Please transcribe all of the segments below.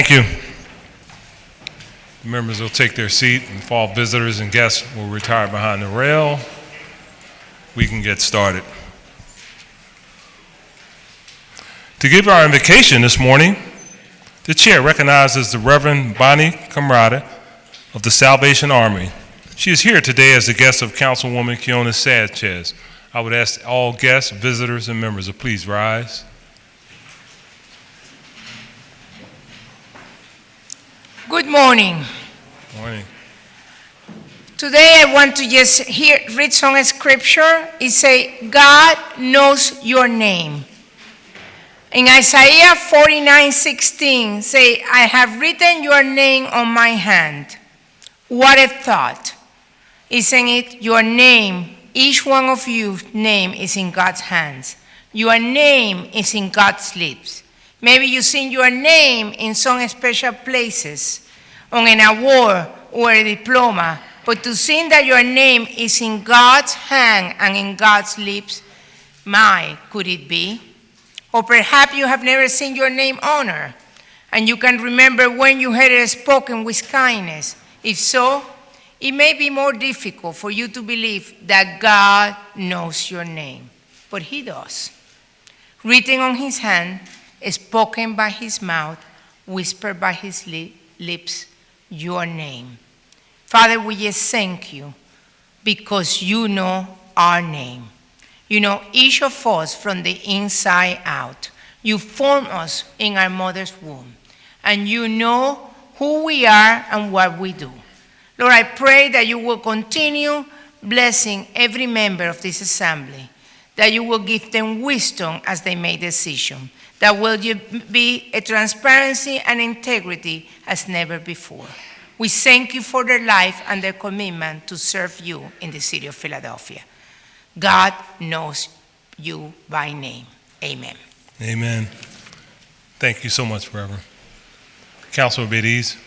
Thank you. Members will take their seat, and fall visitors and guests will retire behind the rail. We can get started. To give our invocation this morning, the chair recognizes the Reverend Carmarda of the Salvation Army. She is here today as the guest of Councilwoman Quiñones-Sánchez. I would ask all guests, visitors, and members to please rise. Good morning. Morning. Today I want to just read some scripture. It says, God knows your name. In Isaiah 49:16, say, I have written your name on my hand. What a thought. Isn't it? Your name, each one of you's name is in God's hands. Your name is in God's lips. Maybe you've seen your name in some special places, on an award or a diploma, but to see that your name is in God's hand and in God's lips, could it be? Or perhaps you have never seen your name honored, and you can remember when you heard it spoken with kindness. If so, it may be more difficult for you to believe that God knows your name, but He does. Written on His hand, spoken by His mouth, whispered by His lips, your name. Father, we just thank you because you know our name. You know each of us from the inside out. You formed us in our mother's womb, and you know who we are and what we do. Lord, I pray that you will continue blessing every member of this assembly, that you will give them wisdom as they make decisions, that will be a transparency and integrity as never before. We thank you for their life and their commitment to serve you in the city of Philadelphia. God knows you by name. Amen. Amen. Thank you so much, Reverend. Councilman Bediz.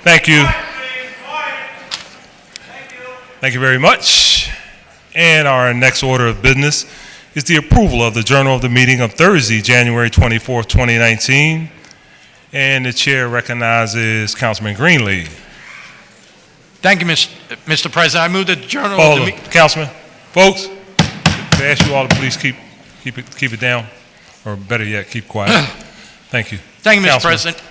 Thank you. Thank you very much. And our next order of business is the approval of the journal of the meeting of Thursday, January 24th, 2019. And the chair recognizes Councilman Greenlee. Thank you, Mr. President. I move that the journal of the meeting. Councilman, folks, I ask you all to please keep it down, or better yet, keep quiet. Thank you. Thank you, Mr. Councilman. President.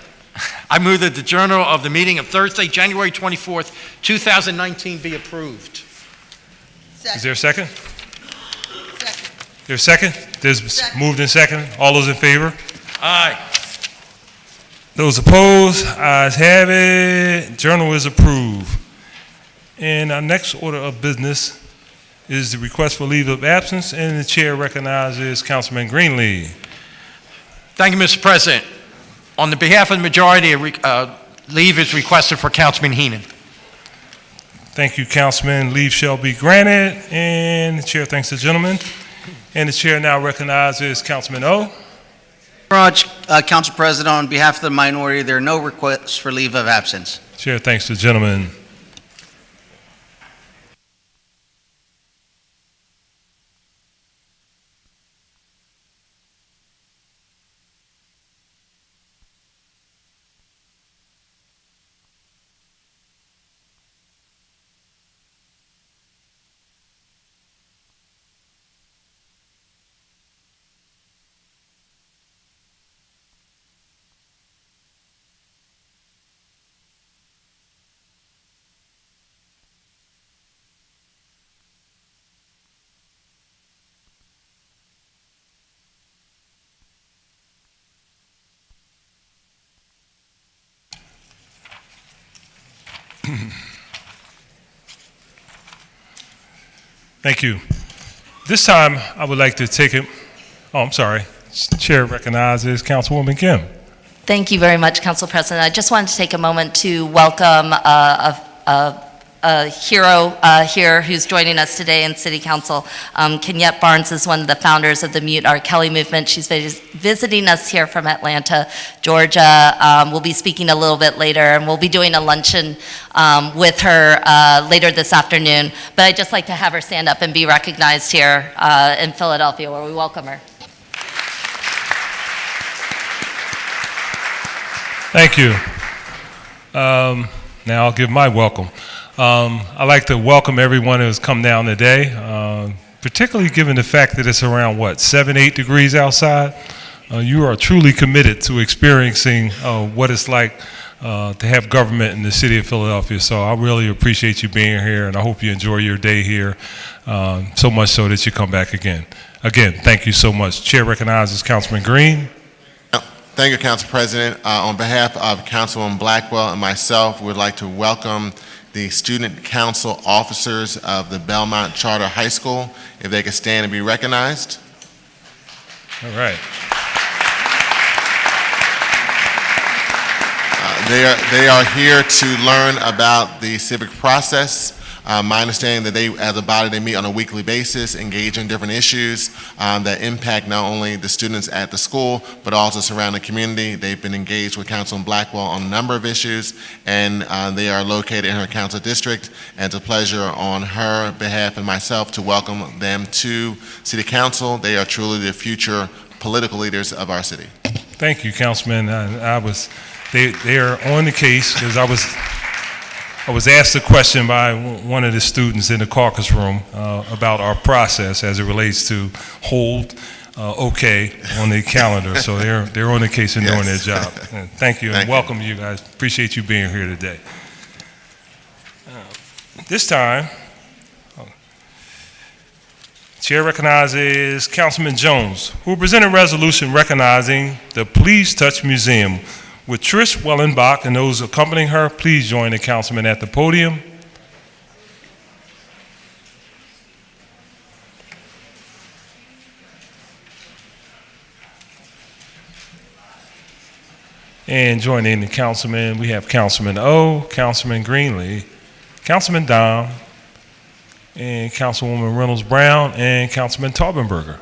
I move that the journal of the meeting of Thursday, January 24th, 2019 be approved. Is there a second? Second. There's a second? There's moved in second. All those in favor? Aye. Those opposed, ayes have it. Journal is approved. And our next order of business is the request for leave of absence, and the chair recognizes Councilman Greenlee. Thank you, Mr. President. On the behalf of the majority, leave is requested for Councilman Heenan. Thank you, Councilman. Leave shall be granted, and the chair thanks the gentleman. And the chair now recognizes Councilman O. Council President, on behalf of the minority, there are no requests for leave of absence. Chair thanks the gentleman. Thank you. This time, I would like to take it, I'm sorry. Chair recognizes Councilwoman Kim. Thank you very much, Council President. I just wanted to take a moment to welcome a hero here who's joining us today in City Council. Kenyette Barnes is one of the founders of the Mute R. Kelly movement. She's visiting us here from Atlanta, Georgia. We'll be speaking a little bit later, and we'll be doing a luncheon with her later this afternoon. But I'd just like to have her stand up and be recognized here in Philadelphia, where we welcome her. Thank you. Now I'll give my welcome. I'd like to welcome everyone who's come down today, particularly given the fact that it's around, 7-8 degrees outside. You are truly committed to experiencing what it's like to have government in the city of Philadelphia. So I really appreciate you being here, and I hope you enjoy your day here, so much so that you come back again. Again, thank you so much. Chair recognizes Councilman Green. Thank you, Council President. On behalf of Councilwoman Blackwell and myself, we'd like to welcome the student council officers of the Belmont Charter High School. If they could stand and be recognized. All right. They are here to learn about the civic process. My understanding that they, as a body, they meet on a weekly basis, engage in different issues that impact not only the students at the school, but also surrounding the community. They've been engaged with Councilman Blackwell on a number of issues, and they are located in her council district. And it's a pleasure on her behalf and myself to welcome them to City Council. They are truly the future political leaders of our city. Thank you, Councilman. They are on the case, because I was asked a question by one of the students in the caucus room about our process as it relates to hold okay on the calendar. So they're on the case and doing their job. And thank you and welcome you guys. Appreciate you being here today. This time, Chair recognizes Councilman Jones, who will present a resolution recognizing the Please Touch Museum. With Trish Wellenbach and those accompanying her, please join the councilman at the podium. And joining the councilman, we have Councilman O, Councilman Greenlee, Councilman Dom, and Councilwoman Reynolds Brown, and Councilman Taubenberger,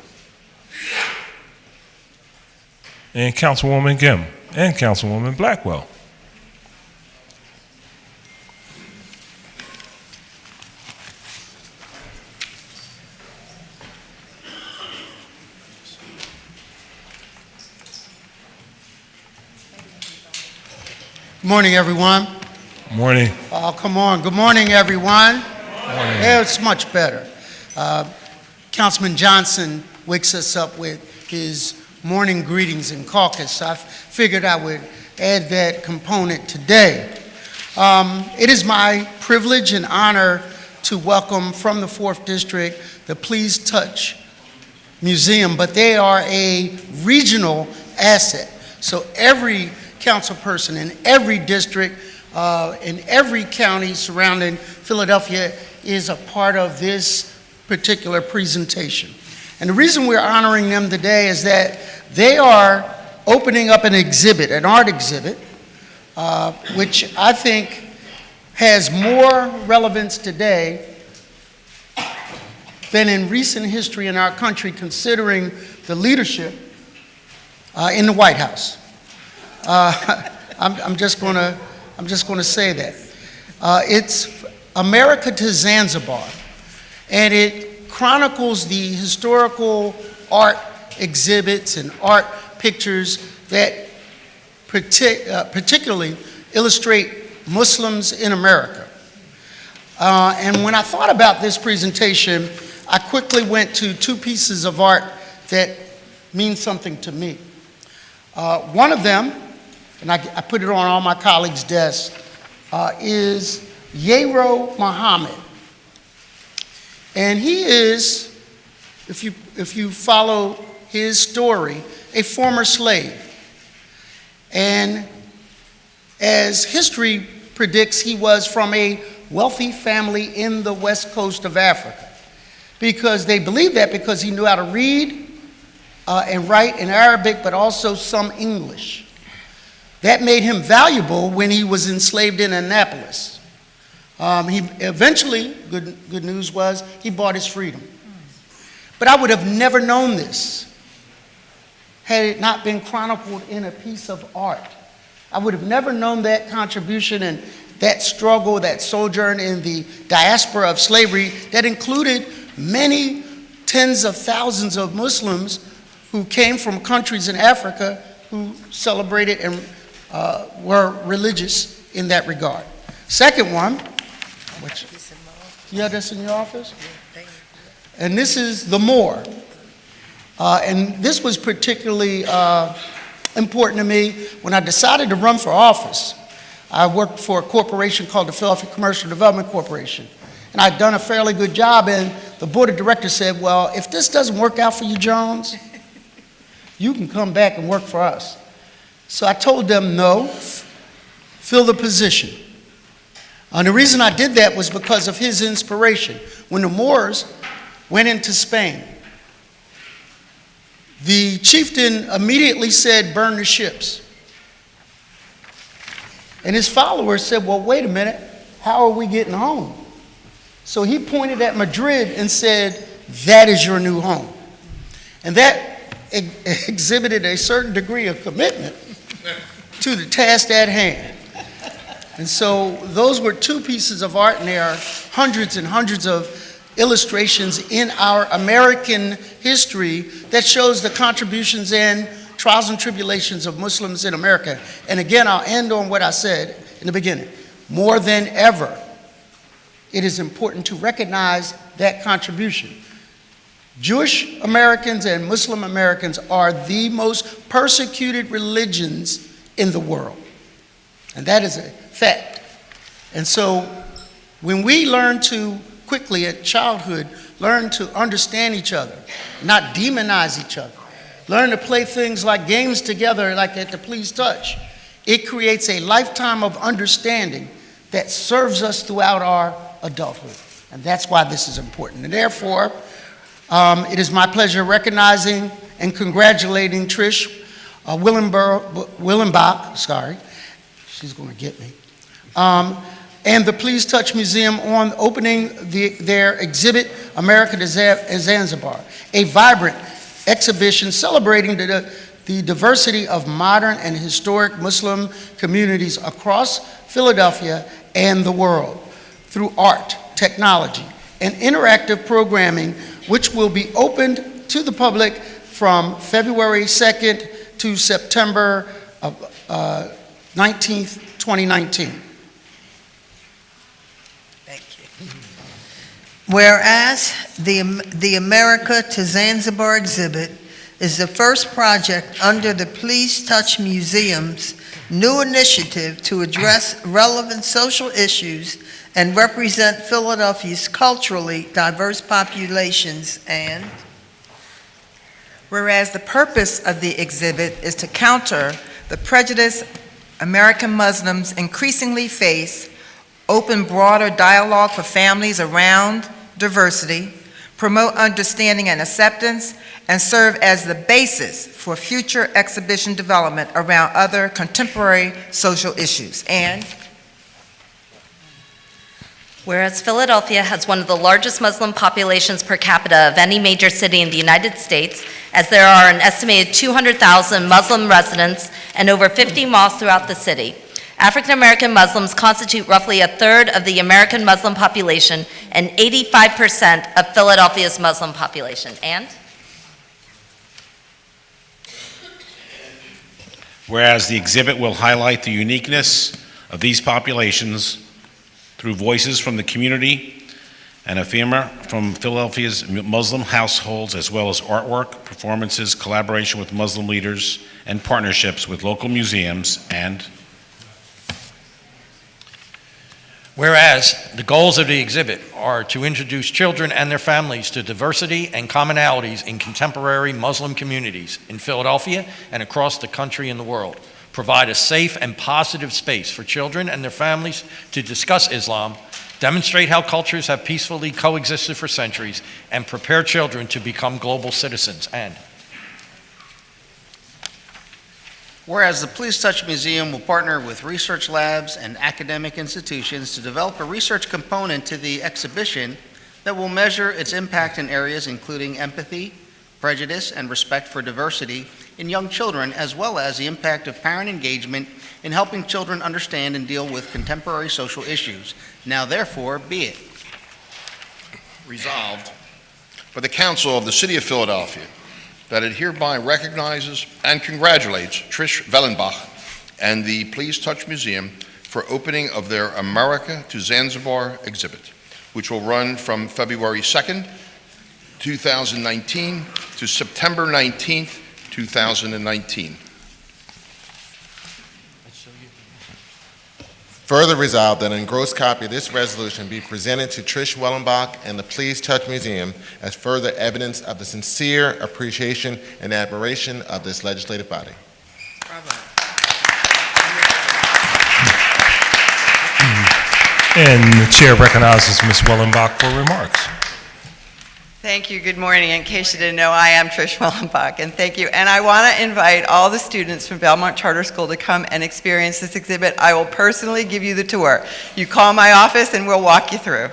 and Councilwoman Gim, and Councilwoman Blackwell. Good morning, everyone. Morning. Oh, come on. Good morning, everyone. Morning. Yeah, it's much better. Councilman Johnson wakes us up with his morning greetings in caucus. I figured I would add that component today. It is my privilege and honor to welcome from the 4th District the Please Touch Museum, but they are a regional asset. So every council person in every district, in every county surrounding Philadelphia is a part of this particular presentation. And the reason we're honoring them today is that they are opening up an exhibit, an art exhibit, which I think has more relevance today than in recent history in our country, considering the leadership in the White House. I'm just going to say that. It's America to Zanzibar, and it chronicles the historical art exhibits and art pictures that particularly illustrate Muslims in America. And when I thought about this presentation, I quickly went to two pieces of art that mean something to me. One of them, and I put it on all my colleagues' desks, is Yero Muhammad. And he is, if you follow his story, a former slave. And as history predicts, he was from a wealthy family in the west coast of Africa. Because they believe that because he knew how to read and write in Arabic, but also some English. That made him valuable when he was enslaved in Annapolis. He eventually, good news was, he bought his freedom. But I would have never known this had it not been chronicled in a piece of art. I would have never known that contribution and that struggle, that sojourn in the diaspora of slavery that included many tens of thousands of Muslims who came from countries in Africa who celebrated and were religious in that regard. Second one, which, you have this in your office? And this is the Moor. And this was particularly important to me when I decided to run for office. I worked for a corporation called the Philadelphia Commercial Development Corporation. And I'd done a fairly good job, and the board of directors said, well, if this doesn't work out for you, Jones, you can come back and work for us. So I told them, no, fill the position. And the reason I did that was because of his inspiration. When the Moors went into Spain, the chieftain immediately said, burn the ships. And his followers said, well, wait a minute, how are we getting home? So he pointed at Madrid and said, that is your new home. And that exhibited a certain degree of commitment to the task at hand. And so those were two pieces of art, and there are hundreds and hundreds of illustrations in our American history that shows the contributions and trials and tribulations of Muslims in America. And again, I'll end on what I said in the beginning. More than ever, it is important to recognize that contribution. Jewish Americans and Muslim Americans are the most persecuted religions in the world. And that is a fact. And so when we learn to quickly at childhood, learn to understand each other, not demonize each other, learn to play things like games together, like at the Please Touch, it creates a lifetime of understanding that serves us throughout our adulthood. And that's why this is important. And therefore, it is my pleasure recognizing and congratulating Trish Willenbach, sorry, she's going to get me, and the Please Touch Museum on opening their exhibit, America to Zanzibar, a vibrant exhibition celebrating the diversity of modern and historic Muslim communities across Philadelphia and the world through art, technology, and interactive programming, which will be opened to the public from February 2nd to September 19th, 2019. Thank you. Whereas the America to Zanzibar exhibit is the first project under the Please Touch Museum's new initiative to address relevant social issues and represent Philadelphia's culturally diverse populations, and Whereas the purpose of the exhibit is to counter the prejudice American Muslims increasingly face, open broader dialogue for families around diversity, promote understanding and acceptance, and serve as the basis for future exhibition development around other contemporary social issues. And whereas Philadelphia has one of the largest Muslim populations per capita of any major city in the United States, as there are an estimated 200,000 Muslim residents and over 50 mosques throughout the city. African American Muslims constitute roughly a third of the American Muslim population and 85% of Philadelphia's Muslim population. And whereas the exhibit will highlight the uniqueness of these populations through voices from the community and ephemera from Philadelphia's Muslim households, as well as artwork, performances, collaboration with Muslim leaders, and partnerships with local museums. And whereas the goals of the exhibit are to introduce children and their families to diversity and commonalities in contemporary Muslim communities in Philadelphia and across the country and the world, provide a safe and positive space for children and their families to discuss Islam, demonstrate how cultures have peacefully coexisted for centuries, and prepare children to become global citizens. And whereas the Please Touch Museum will partner with research labs and academic institutions to develop a research component to the exhibition that will measure its impact in areas including empathy, prejudice, and respect for diversity in young children, as well as the impact of parent engagement in helping children understand and deal with contemporary social issues. Now therefore, be it resolved by the Council of the City of Philadelphia that it hereby recognizes and congratulates Trish Vellenbach and the Please Touch Museum for opening of their America to Zanzibar exhibit, which will run from February 2nd, 2019 to September 19th, 2019. Further resolved that an engrossed copy of this resolution be presented to Trish Wellenbach and the Please Touch Museum as further evidence of the sincere appreciation and admiration of this legislative body. And the chair recognizes Ms. Wellenbach for remarks. Thank you. Good morning. In case you didn't know, I am Trish Wellenbach, and thank you. And I want to invite all the students from Belmont Charter School to come and experience this exhibit. I will personally give you the tour. You call my office and we'll walk you through.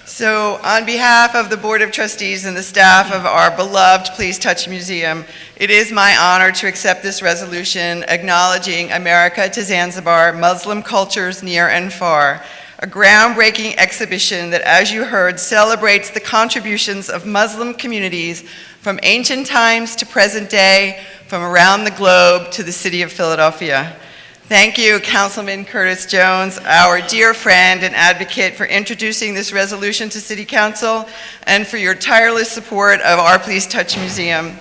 So on behalf of the Board of Trustees and the staff of our beloved Please Touch Museum, it is my honor to accept this resolution acknowledging America to Zanzibar, Muslim cultures near and far, a groundbreaking exhibition that, as you heard, celebrates the contributions of Muslim communities from ancient times to present day, from around the globe to the city of Philadelphia. Thank you, Councilman Curtis Jones, our dear friend and advocate, for introducing this resolution to City Council and for your tireless support of our Please Touch Museum.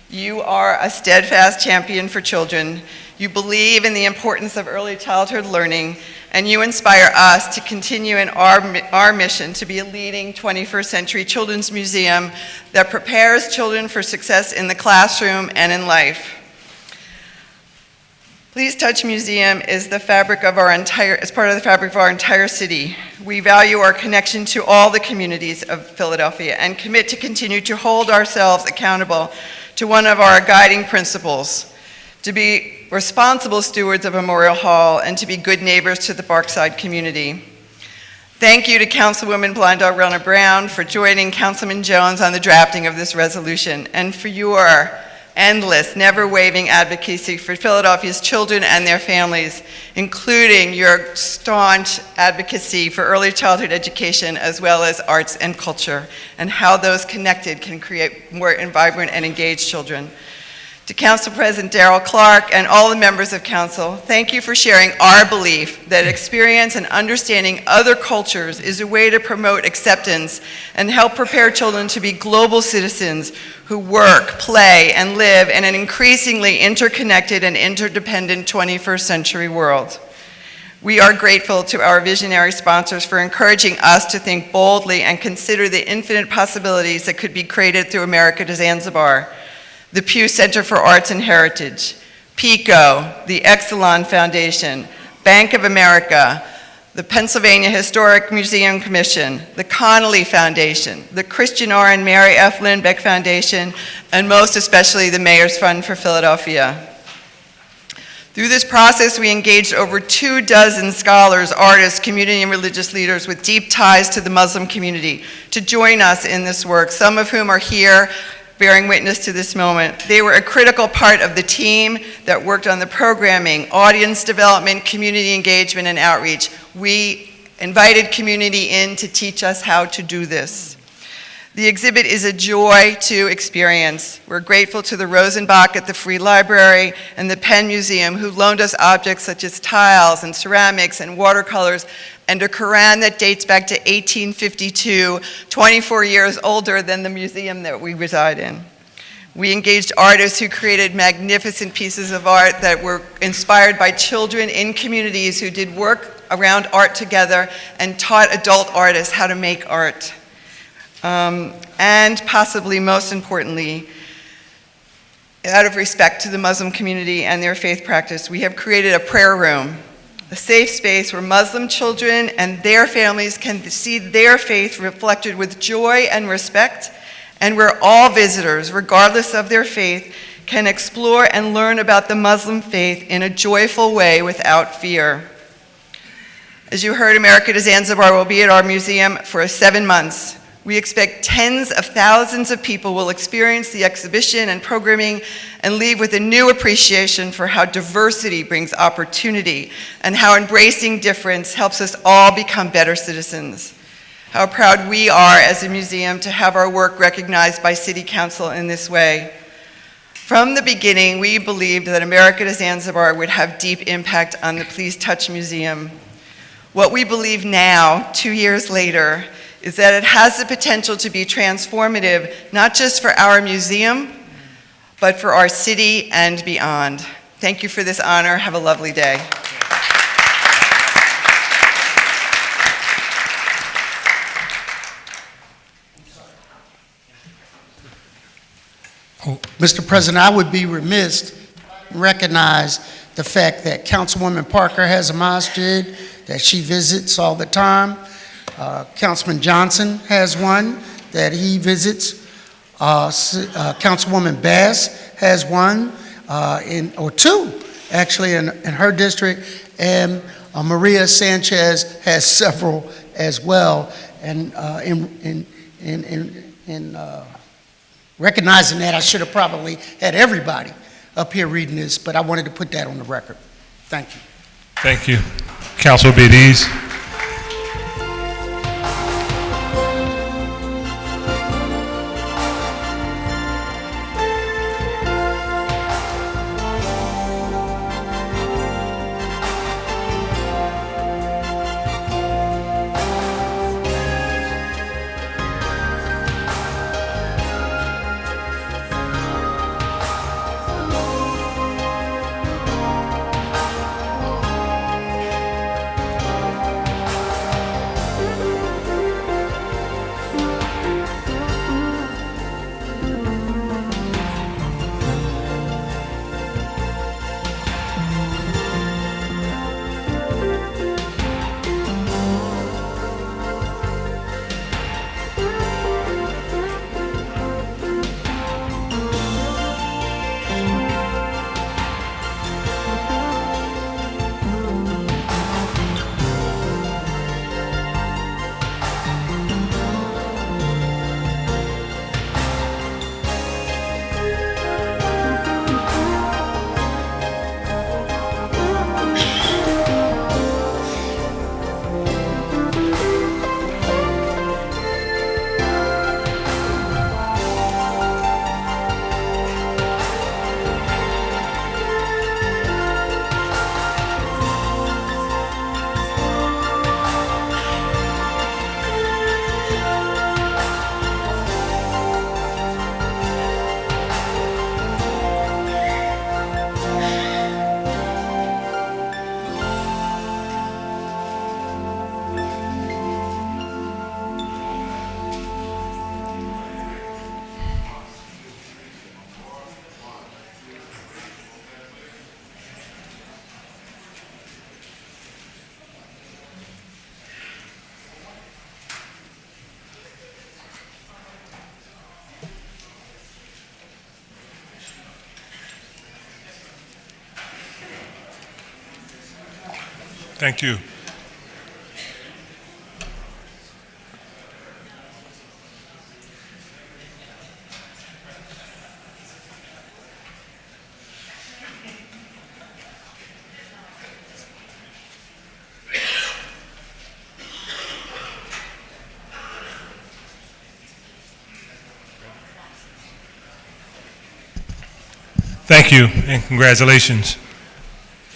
You are a steadfast champion for children. You believe in the importance of early childhood learning, and you inspire us to continue in our mission to be a leading 21st century children's museum that prepares children for success in the classroom and in life. Please Touch Museum is the fabric of is part of the fabric of our entire city. We value our connection to all the communities of Philadelphia and commit to continue to hold ourselves accountable to one of our guiding principles: to be responsible stewards of Memorial Hall and to be good neighbors to the Parkside community. Thank you to Councilwoman Blondell Brown for joining Councilman Jones on the drafting of this resolution, and for your endless, never-waiving advocacy for Philadelphia's children and their families, including your staunch advocacy for early childhood education as well as arts and culture, and how those connected can create more vibrant and engaged children. To Council President Darrell Clark and all the members of Council, thank you for sharing our belief that experience and understanding other cultures is a way to promote acceptance and help prepare children to be global citizens who work, play, and live in an increasingly interconnected and interdependent 21st century world. We are grateful to our visionary sponsors for encouraging us to think boldly and consider the infinite possibilities that could be created through America to Zanzibar. the Pew Center for Arts and Heritage, PICO, the Exelon Foundation, Bank of America, the Pennsylvania Historic Museum Commission, the Connolly Foundation, the Christian R. and Mary F. Lindbeck Foundation, and most especially the Mayor's Fund for Philadelphia. Through this process, we engaged over 24 scholars, artists, community, and religious leaders with deep ties to the Muslim community to join us in this work, some of whom are here bearing witness to this moment. They were a critical part of the team that worked on the programming, audience development, community engagement, and outreach. We invited community in to teach us how to do this. The exhibit is a joy to experience. We're grateful to the Rosenbach at the Free Library and the Penn Museum who loaned us objects such as tiles and ceramics and watercolors and a Quran that dates back to 1852, 24 years older than the museum that we reside in. We engaged artists who created magnificent pieces of art that were inspired by children in communities who did work around art together and taught adult artists how to make art. And possibly most importantly, out of respect to the Muslim community and their faith practice, we have created a prayer room, a safe space where Muslim children and their families can see their faith reflected with joy and respect, and where all visitors, regardless of their faith, can explore and learn about the Muslim faith in a joyful way without fear. As you heard, America to Zanzibar will be at our museum for 7 months. We expect tens of thousands of people will experience the exhibition and programming and leave with a new appreciation for how diversity brings opportunity and how embracing difference helps us all become better citizens. How proud we are as a museum to have our work recognized by City Council in this way. From the beginning, we believed that America to Zanzibar would have deep impact on the Please Touch Museum. What we believe now, 2 years later, is that it has the potential to be transformative, not just for our museum, but for our city and beyond. Thank you for this honor. Have a lovely day. Mr. President, I would be remiss to recognize the fact that Councilwoman Parker has a masjid that she visits all the time. Councilman Johnson has one that he visits. Councilwoman Bass has one, or two, actually, in her district. And Maria Sanchez has several as well. And in recognizing that, I should have probably had everybody up here reading this, but I wanted to put that on the record. Thank you. Thank you. Councilor Bediz. Thank you. Thank you, and congratulations.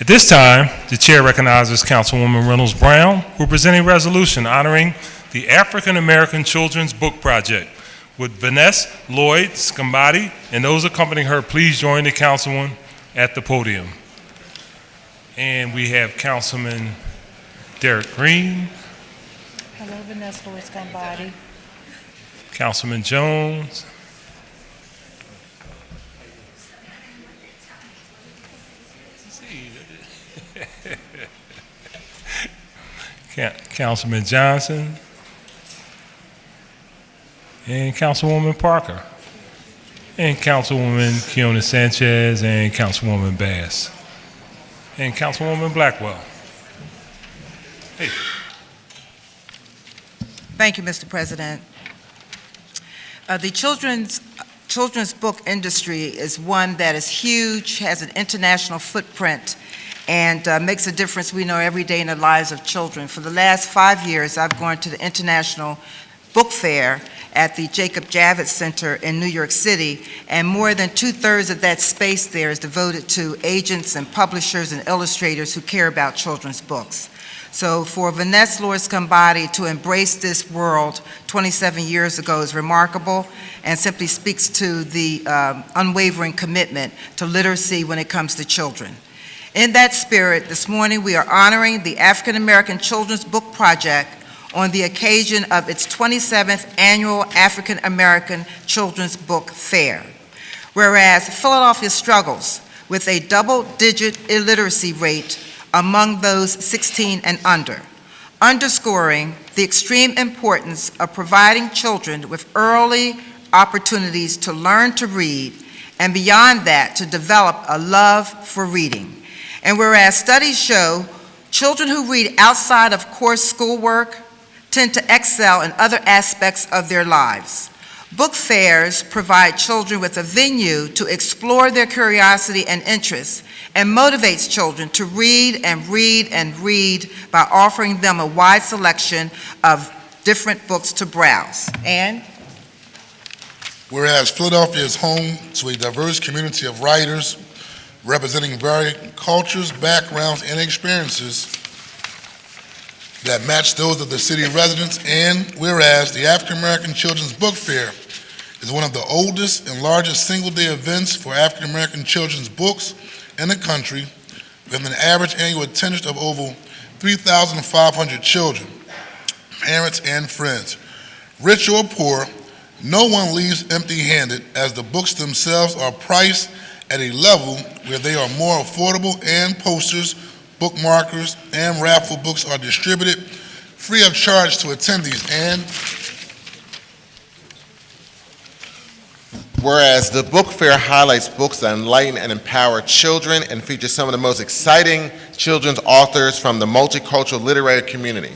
At this time, the chair recognizes Councilwoman Reynolds Brown, who will present a resolution honoring the African American Children's Book Project. Would Vanessa Lloyd Scambati and those accompanying her please join the councilwoman at the podium? And we have Councilman Derek Green, Hello, Vanessa Lloyd Scambati. Councilman Jones, Councilman Johnson, and Councilwoman Parker, and Councilwoman Quiñones-Sánchez, and Councilwoman Bass, and Councilwoman Blackwell. Hey. Thank you, Mr. President. The children's book industry is one that is huge, has an international footprint, and makes a difference, we know, every day in the lives of children. For the last 5 years, I've gone to the International Book Fair at the Jacob Javits Center in New York City, and more than 2/3 of that space there is devoted to agents and publishers and illustrators who care about children's books. So for Vanessa Lloyd Scambati to embrace this world 27 years ago is remarkable and simply speaks to the unwavering commitment to literacy when it comes to children. In that spirit, this morning we are honoring the African American Children's Book Project on the occasion of its 27th annual African American Children's Book Fair. Whereas Philadelphia struggles with a double-digit illiteracy rate among those 16 and under, underscoring the extreme importance of providing children with early opportunities to learn to read, and beyond that, to develop a love for reading. And whereas studies show children who read outside of course schoolwork tend to excel in other aspects of their lives, book fairs provide children with a venue to explore their curiosity and interests, and motivates children to read and read and read by offering them a wide selection of different books to browse. And whereas Philadelphia is home to a diverse community of writers representing varied cultures, backgrounds, and experiences that match those of the city residents, and whereas the African American Children's Book Fair is one of the oldest and largest single-day events for African American children's books in the country, with an average annual attendance of over 3,500 children, parents, and friends. Rich or poor, no one leaves empty-handed, as the books themselves are priced at a level where they are more affordable, and posters, bookmarkers, and raffle books are distributed free of charge to attendees. And whereas the book fair highlights books that enlighten and empower children and features some of the most exciting children's authors from the multicultural literary community.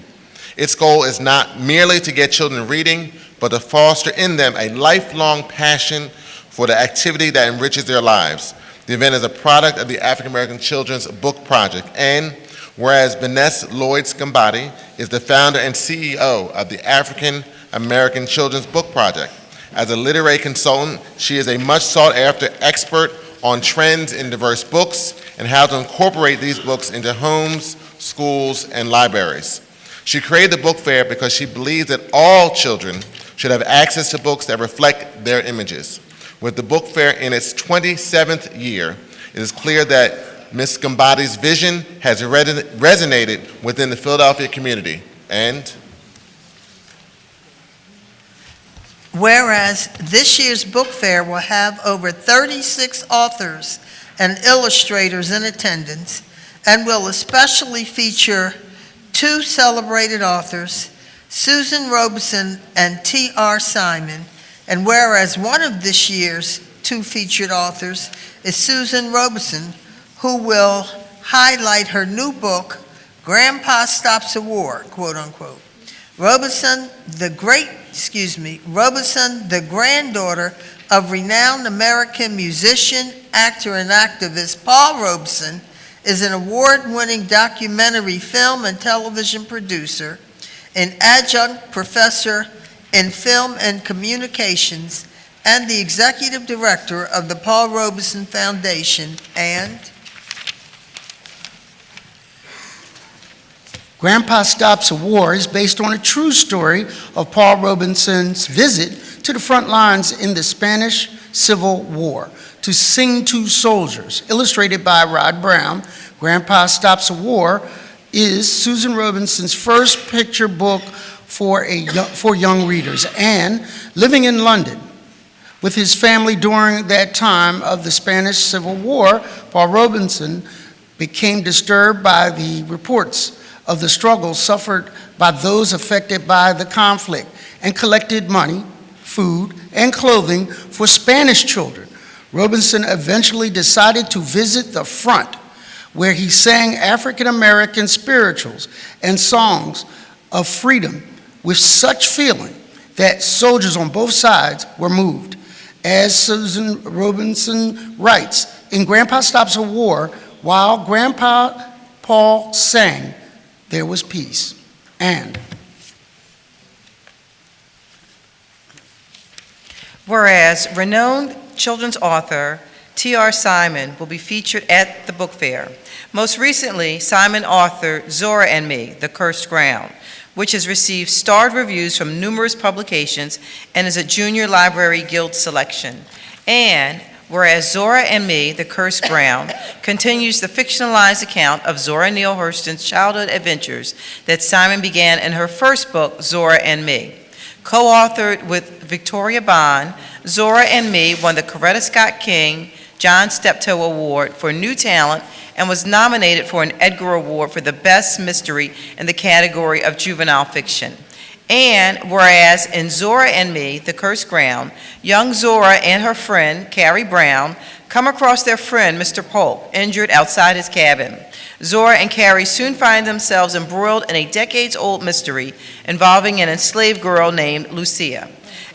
Its goal is not merely to get children reading, but to foster in them a lifelong passion for the activity that enriches their lives. The event is a product of the African American Children's Book Project, and whereas Vanessa Lloyd Scambati is the founder and CEO of the African American Children's Book Project. As a literary consultant, she is a much sought-after expert on trends in diverse books and how to incorporate these books into homes, schools, and libraries. She created the book fair because she believes that all children should have access to books that reflect their images. With the book fair in its 27th year, it is clear that Ms. Scambati's vision has resonated within the Philadelphia community. And whereas this year's book fair will have over 36 authors and illustrators in attendance, and will especially feature 2 celebrated authors, Susan Robeson and T.R. Simon. And whereas one of this year's 2 featured authors is Susan Robeson, who will highlight her new book, Grandpa Stops a War, quote unquote. Robeson, the granddaughter of renowned American musician, actor, and activist Paul Robeson, is an award-winning documentary film and television producer, an adjunct professor in film and communications, and the executive director of the Paul Robeson Foundation, and Grandpa Stops a War is based on a true story of Paul Robeson's visit to the front lines in the Spanish Civil War to sing to soldiers, illustrated by Rod Brown. Grandpa Stops a War is Susan Robeson's first picture book for young readers. And living in London with his family during that time of the Spanish Civil War, Paul Robeson became disturbed by the reports of the struggles suffered by those affected by the conflict and collected money, food, and clothing for Spanish children. Robeson eventually decided to visit the front, where he sang African American spirituals and songs of freedom with such feeling that soldiers on both sides were moved. As Susan Robeson writes, in Grandpa Stops a War, while Grandpa Paul sang, there was peace. And whereas renowned children's author T.R. Simon will be featured at the book fair. Most recently, Simon authored Zora and Me, The Cursed Ground, which has received starred reviews from numerous publications and is a Junior Library Guild selection. And whereas Zora and Me, The Cursed Ground, continues the fictionalized account of Zora Neale Hurston's childhood adventures that Simon began in her first book, Zora and Me. Co-authored with Victoria Bond, Zora and Me won the Coretta Scott King John Steptoe Award for New Talent and was nominated for an Edgar Award for the Best Mystery in the category of juvenile fiction. And whereas in Zora and Me, The Cursed Ground, young Zora and her friend, Carrie Brown, come across their friend, Mr. Polk, injured outside his cabin. Zora and Carrie soon find themselves embroiled in a decades-old mystery involving an enslaved girl named Lucia.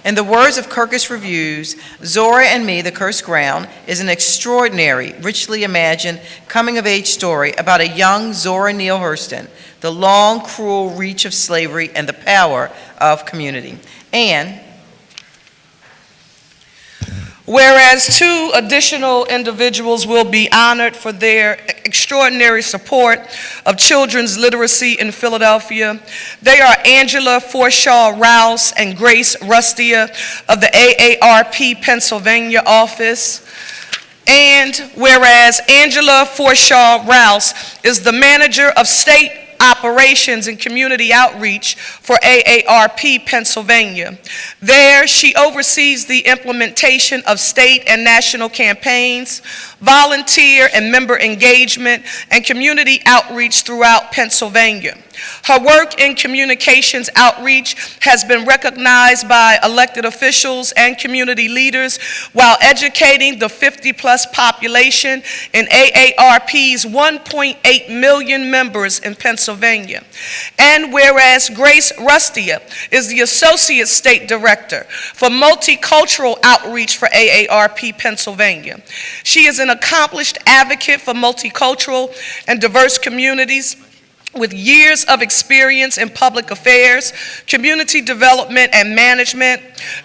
In the words of Kirkus Reviews, Zora and Me, The Cursed Ground is an extraordinary, richly imagined coming-of-age story about a young Zora Neale Hurston, the long, cruel reach of slavery, and the power of community. And whereas 2 additional individuals will be honored for their extraordinary support of children's literacy in Philadelphia. They are Angela Forshaw Rouse and Grace Rustia of the AARP Pennsylvania office. And whereas Angela Forshaw Rouse is the manager of state operations and community outreach for AARP Pennsylvania. There, she oversees the implementation of state and national campaigns, volunteer and member engagement, and community outreach throughout Pennsylvania. Her work in communications outreach has been recognized by elected officials and community leaders while educating the 50-plus population in AARP's 1.8 million members in Pennsylvania. And whereas Grace Rustia is the Associate State Director for Multicultural Outreach for AARP Pennsylvania. She is an accomplished advocate for multicultural and diverse communities with years of experience in public affairs, community development, and management.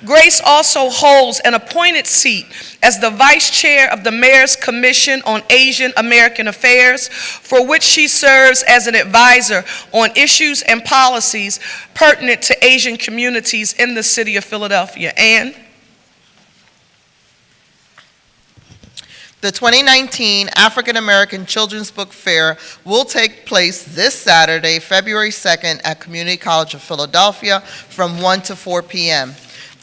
Grace also holds an appointed seat as the Vice Chair of the Mayor's Commission on Asian American Affairs, for which she serves as an advisor on issues and policies pertinent to Asian communities in the city of Philadelphia. And the 2019 African American Children's Book Fair will take place this Saturday, February 2nd at Community College of Philadelphia from 1 to 4 p.m.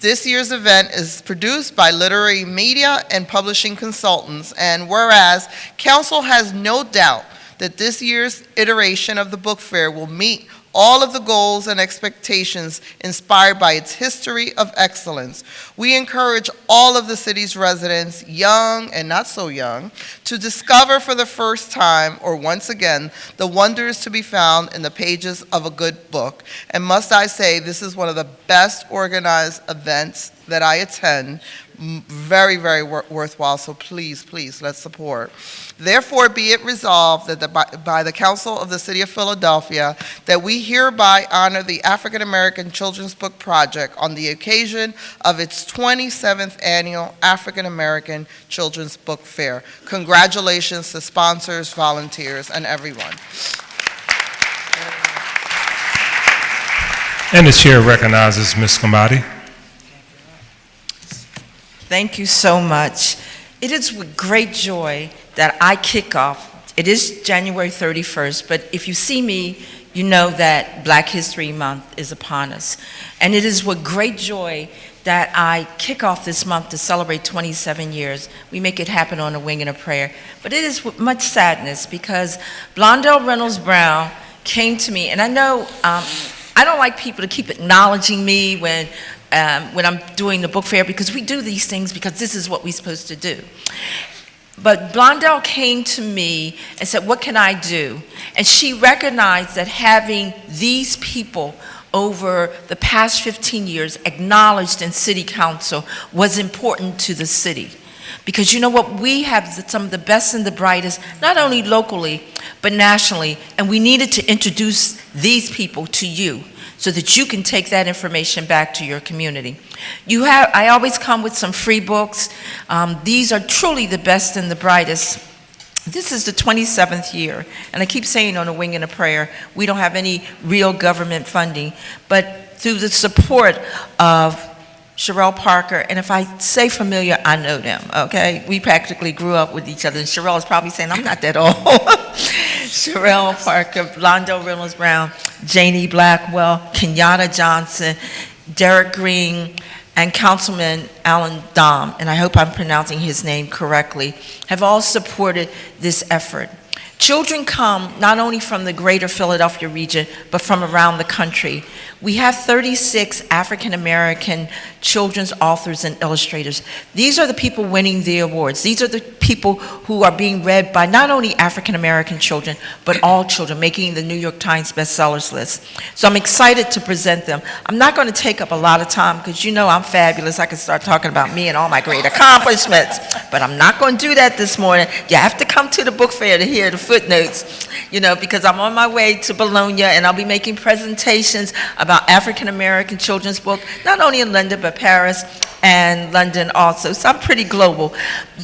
This year's event is produced by Literary Media and Publishing Consultants, and whereas Council has no doubt that this year's iteration of the book fair will meet all of the goals and expectations inspired by its history of excellence. We encourage all of the city's residents, young and not so young, to discover for the first time, or once again, the wonders to be found in the pages of a good book. And must I say, this is one of the best organized events that I attend. Very, very worthwhile, so please, please, let's support. Therefore, be it resolved that by the Council of the City of Philadelphia, that we hereby honor the African American Children's Book Project on the occasion of its 27th annual African American Children's Book Fair. Congratulations to sponsors, volunteers, and everyone. And the chair recognizes Ms. Kamadi. Thank you so much. It is with great joy that I kick off. It is January 31st, but if you see me, you know that Black History Month is upon us. And it is with great joy that I kick off this month to celebrate 27 years. We make it happen on a wing and a prayer. But it is with much sadness because Blondell Reynolds Brown came to me, and I know I don't like people to keep acknowledging me when I'm doing the book fair, because we do these things because this is what we're supposed to do. But Blondell came to me and said, what can I do? And she recognized that having these people over the past 15 years acknowledged in City Council was important to the city. Because you know what, we have some of the best and the brightest, not only locally, but nationally, and we needed to introduce these people to you, so that you can take that information back to your community. I always come with some free books. These are truly the best and the brightest. This is the 27th year, and I keep saying on a wing and a prayer, we don't have any real government funding, but through the support of Sherelle Parker, and if I say familiar, I know them, okay? We practically grew up with each other, and Sherelle is probably saying, I'm not that old. Sherelle Parker, Blondell Reynolds Brown, Janie Blackwell, Kenyatta Johnson, Derek Green, and Councilman Alan Dom, and I hope I'm pronouncing his name correctly, have all supported this effort. Children come not only from the greater Philadelphia region, but from around the country. We have 36 African American children's authors and illustrators. These are the people winning the awards. These are the people who are being read by not only African American children, but all children, making the New York Times bestsellers list. So I'm excited to present them. I'm not going to take up a lot of time because you know I'm fabulous. I can start talking about me and all my great accomplishments, but I'm not going to do that this morning. You have to come to the book fair to hear the footnotes, you know, because I'm on my way to Bologna and I'll be making presentations about African American children's book, not only in London, but Paris and London also. So I'm pretty global.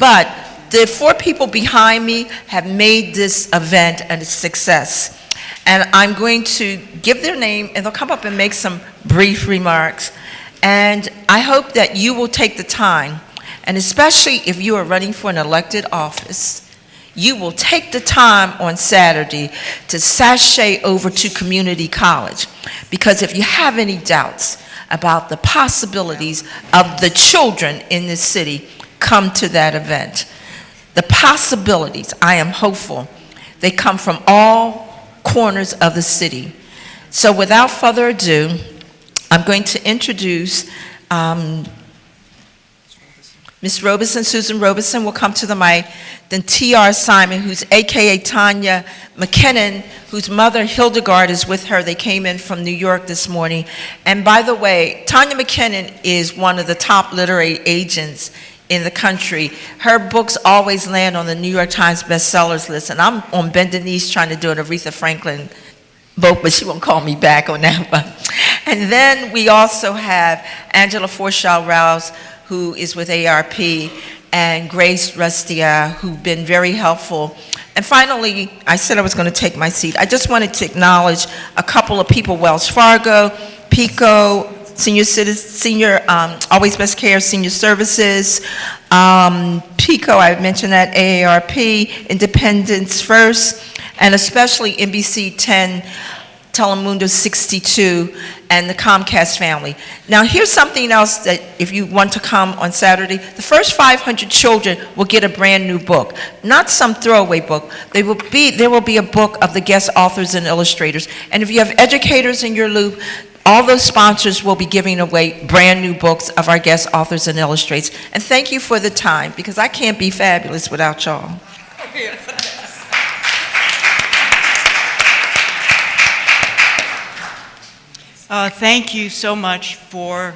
But the 4 people behind me have made this event a success. And I'm going to give their name and they'll come up and make some brief remarks. And I hope that you will take the time, and especially if you are running for an elected office, you will take the time on Saturday to sashay over to community college. Because if you have any doubts about the possibilities of the children in this city, come to that event. The possibilities, I am hopeful, they come from all corners of the city. So without further ado, I'm going to introduce Ms. Robeson. Susan Robeson will come to the mic. Then T.R. Simon, who's AKA Tanya McKinnon, whose mother Hildegard is with her. They came in from New York this morning. And by the way, Tanya McKinnon is one of the top literary agents in the country. Her books always land on the New York Times bestsellers list. And I'm on bended knees trying to do an Aretha Franklin book, but she won't call me back on that one. And then we also have Angela Forshaw-Rouse, who is with ARP, and Grace Rustia, who've been very helpful. And finally, I said I was going to take my seat. I just wanted to acknowledge a couple of people: Wells Fargo, PICO, Always Best Care Senior Services, PICO, I mentioned that, AARP, Independence First, and especially NBC 10 Telemundo 62, and the Comcast family. Now, here's something else that if you want to come on Saturday, the first 500 children will get a brand-new book, not some throwaway book. There will be a book of the guest authors and illustrators. And if you have educators in your loop, all those sponsors will be giving away brand-new books of our guest authors and illustrators. And thank you for the time, because I can't be fabulous without y'all. Thank you so much for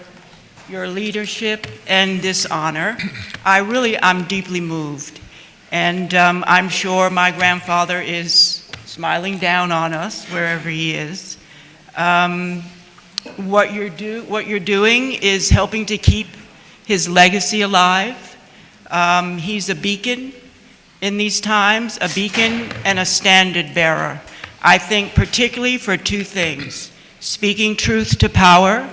your leadership and this honor. I'm deeply moved. And I'm sure my grandfather is smiling down on us wherever he is. What you're doing is helping to keep his legacy alive. He's a beacon in these times, a beacon and a standard bearer. I think particularly for two things: speaking truth to power,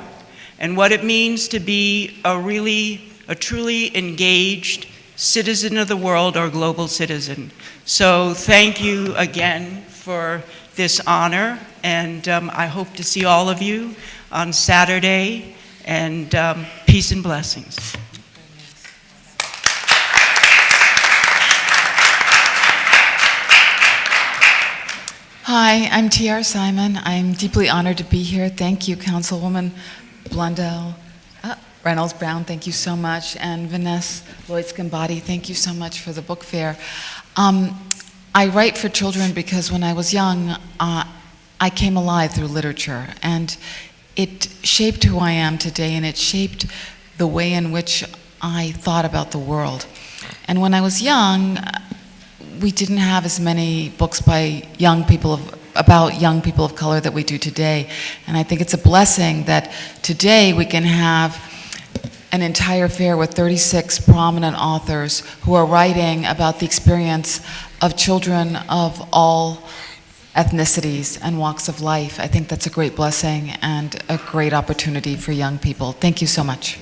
and what it means to be a truly engaged citizen of the world or global citizen. So thank you again for this honor, and I hope to see all of you on Saturday, and peace and blessings. Hi, I'm T.R. Simon. I'm deeply honored to be here. Thank you, Councilwoman Blondell. Reynolds Brown, thank you so much. And Vanessa Lloyd-Scambati, thank you so much for the book fair. I write for children because when I was young, I came alive through literature. And it shaped who I am today, and it shaped the way in which I thought about the world. And when I was young, we didn't have as many books by about young people of color that we do today. And I think it's a blessing that today we can have an entire fair with 36 prominent authors who are writing about the experience of children of all ethnicities and walks of life. I think that's a great blessing and a great opportunity for young people. Thank you so much.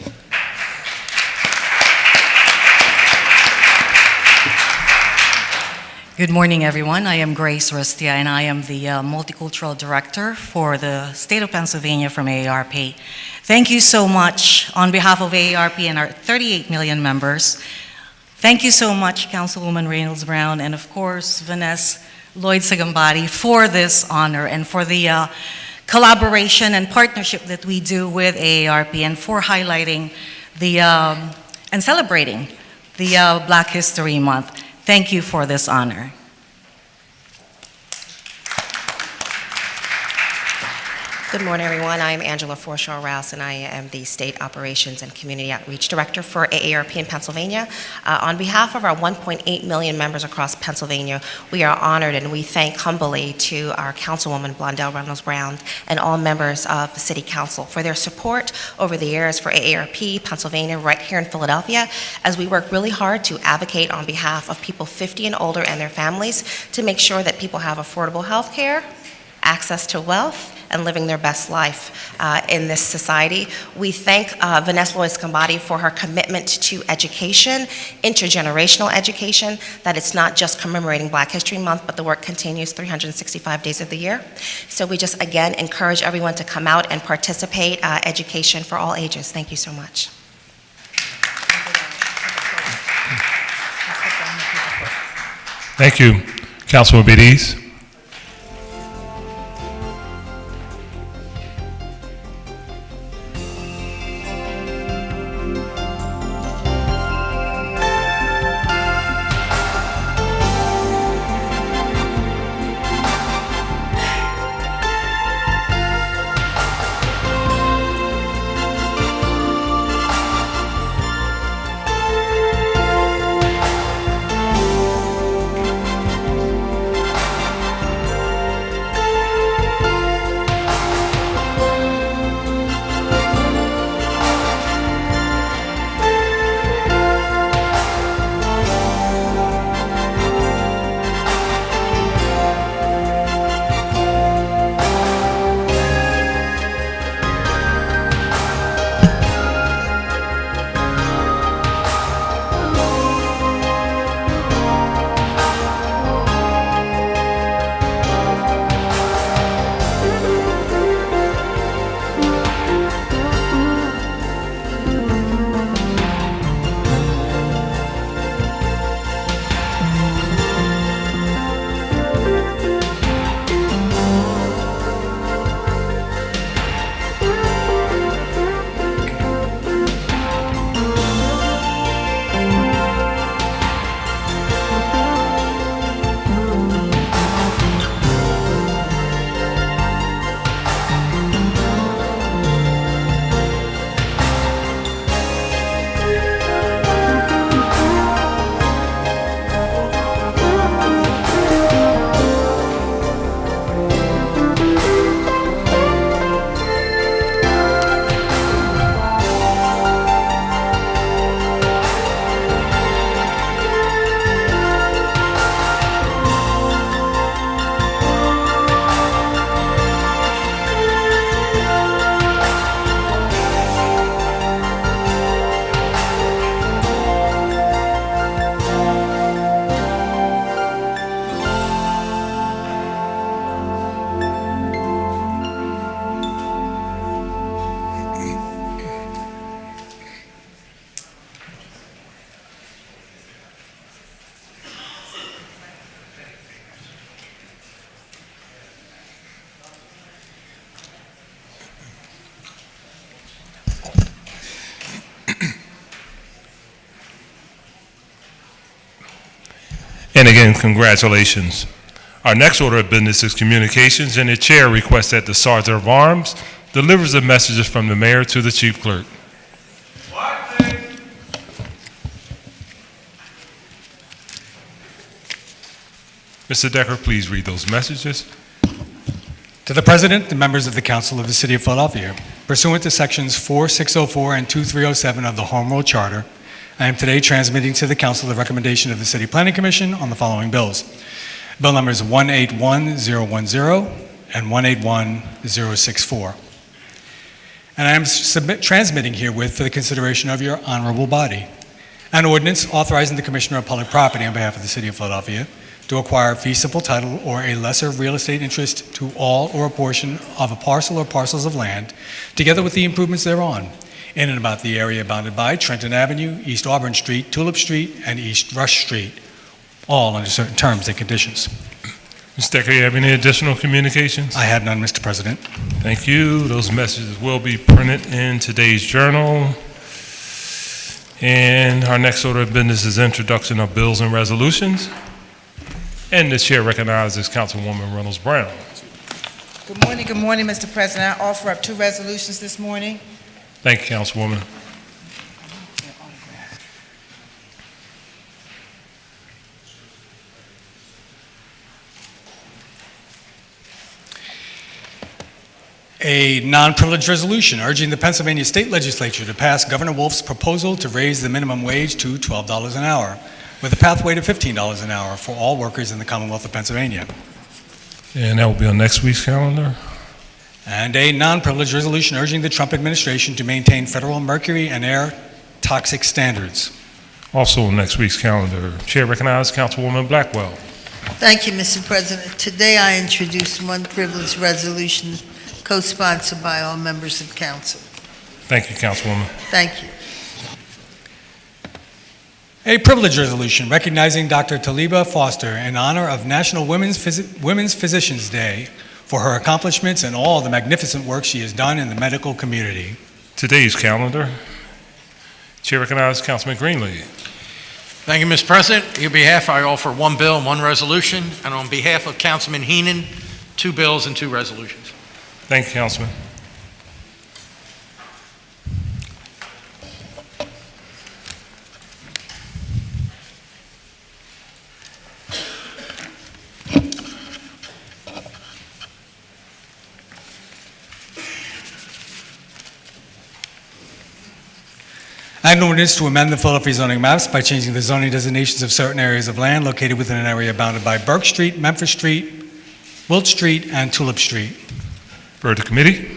Good morning, everyone. I am Grace Rustia, and I am the Multicultural Director for the State of Pennsylvania from AARP. Thank you so much on behalf of AARP and our 38 million members. Thank you so much, Councilwoman Reynolds Brown, and of course, Vanessa Lloyd-Scambati, for this honor and for the collaboration and partnership that we do with AARP, and for highlighting and celebrating the Black History Month. Thank you for this honor. Good morning, everyone. I'm Angela Forshaw-Rouse, and I am the State Operations and Community Outreach Director for AARP in Pennsylvania. On behalf of our 1.8 million members across Pennsylvania, we are honored and we thank humbly to our Councilwoman Blondell Reynolds Brown and all members of the City Council for their support over the years for AARP Pennsylvania right here in Philadelphia, as we work really hard to advocate on behalf of people 50 and older and their families to make sure that people have affordable health care, access to wealth, and living their best life in this society. We thank Vanessa Lloyd-Scambati for her commitment to education, intergenerational education, that it's not just commemorating Black History Month, but the work continues 365 days of the year. So we just, again, encourage everyone to come out and participate, education for all ages. Thank you so much. Thank you, Councilwoman Bediz. And again, congratulations. Our next order of business is communications, and the chair requests that the Sergeant of Arms delivers the messages from the mayor to the chief clerk. Mr. Decker, please read those messages. To the President and members of the Council of the City of Philadelphia, pursuant to Sections 4604 and 2307 of the Home Rule Charter, I am today transmitting to the Council the recommendation of the City Planning Commission on the following bills. Bill numbers 181010 and 181064. And I am transmitting herewith for the consideration of your honorable body an ordinance authorizing the Commissioner of Public Property on behalf of the City of Philadelphia to acquire fee simple title or a lesser real estate interest to all or a portion of a parcel or parcels of land, together with the improvements thereon, in and about the area bounded by Trenton Avenue, East Auburn Street, Tulip Street, and East Rush Street, all under certain terms and conditions. Mr. Decker, you have any additional communications? I have none, Mr. President. Thank you. Those messages will be printed in today's journal. And our next order of business is introduction of bills and resolutions. And the chair recognizes Councilwoman Reynolds Brown. Good morning, Mr. President. I offer up two resolutions this morning. Thank you, Councilwoman. A non-privileged resolution urging the Pennsylvania State Legislature to pass Governor Wolf's proposal to raise the minimum wage to $12 an hour, with a pathway to $15 an hour for all workers in the Commonwealth of Pennsylvania. And that will be on next week's calendar. And a non-privileged resolution urging the Trump administration to maintain federal mercury and air toxic standards. Also on next week's calendar. Chair recognizes Councilwoman Blackwell. Thank you, Mr. President. Today I introduce one privileged resolution co-sponsored by all members of council. Thank you, Councilwoman. Thank you. A privilege resolution recognizing Dr. Taliba Foster in honor of National Women's Physicians Day for her accomplishments and all the magnificent work she has done in the medical community. Today's calendar. Chair recognizes Councilman Greenlee. Thank you, Mr. President. On your behalf, I offer one bill and one resolution, and on behalf of Councilman Heenan, two bills and two resolutions. Thank you, Councilman. An ordinance to amend the Philadelphia zoning maps by changing the zoning designations of certain areas of land located within an area bounded by Burke Street, Memphis Street, Wilt Street, and Tulip Street. Refer to committee.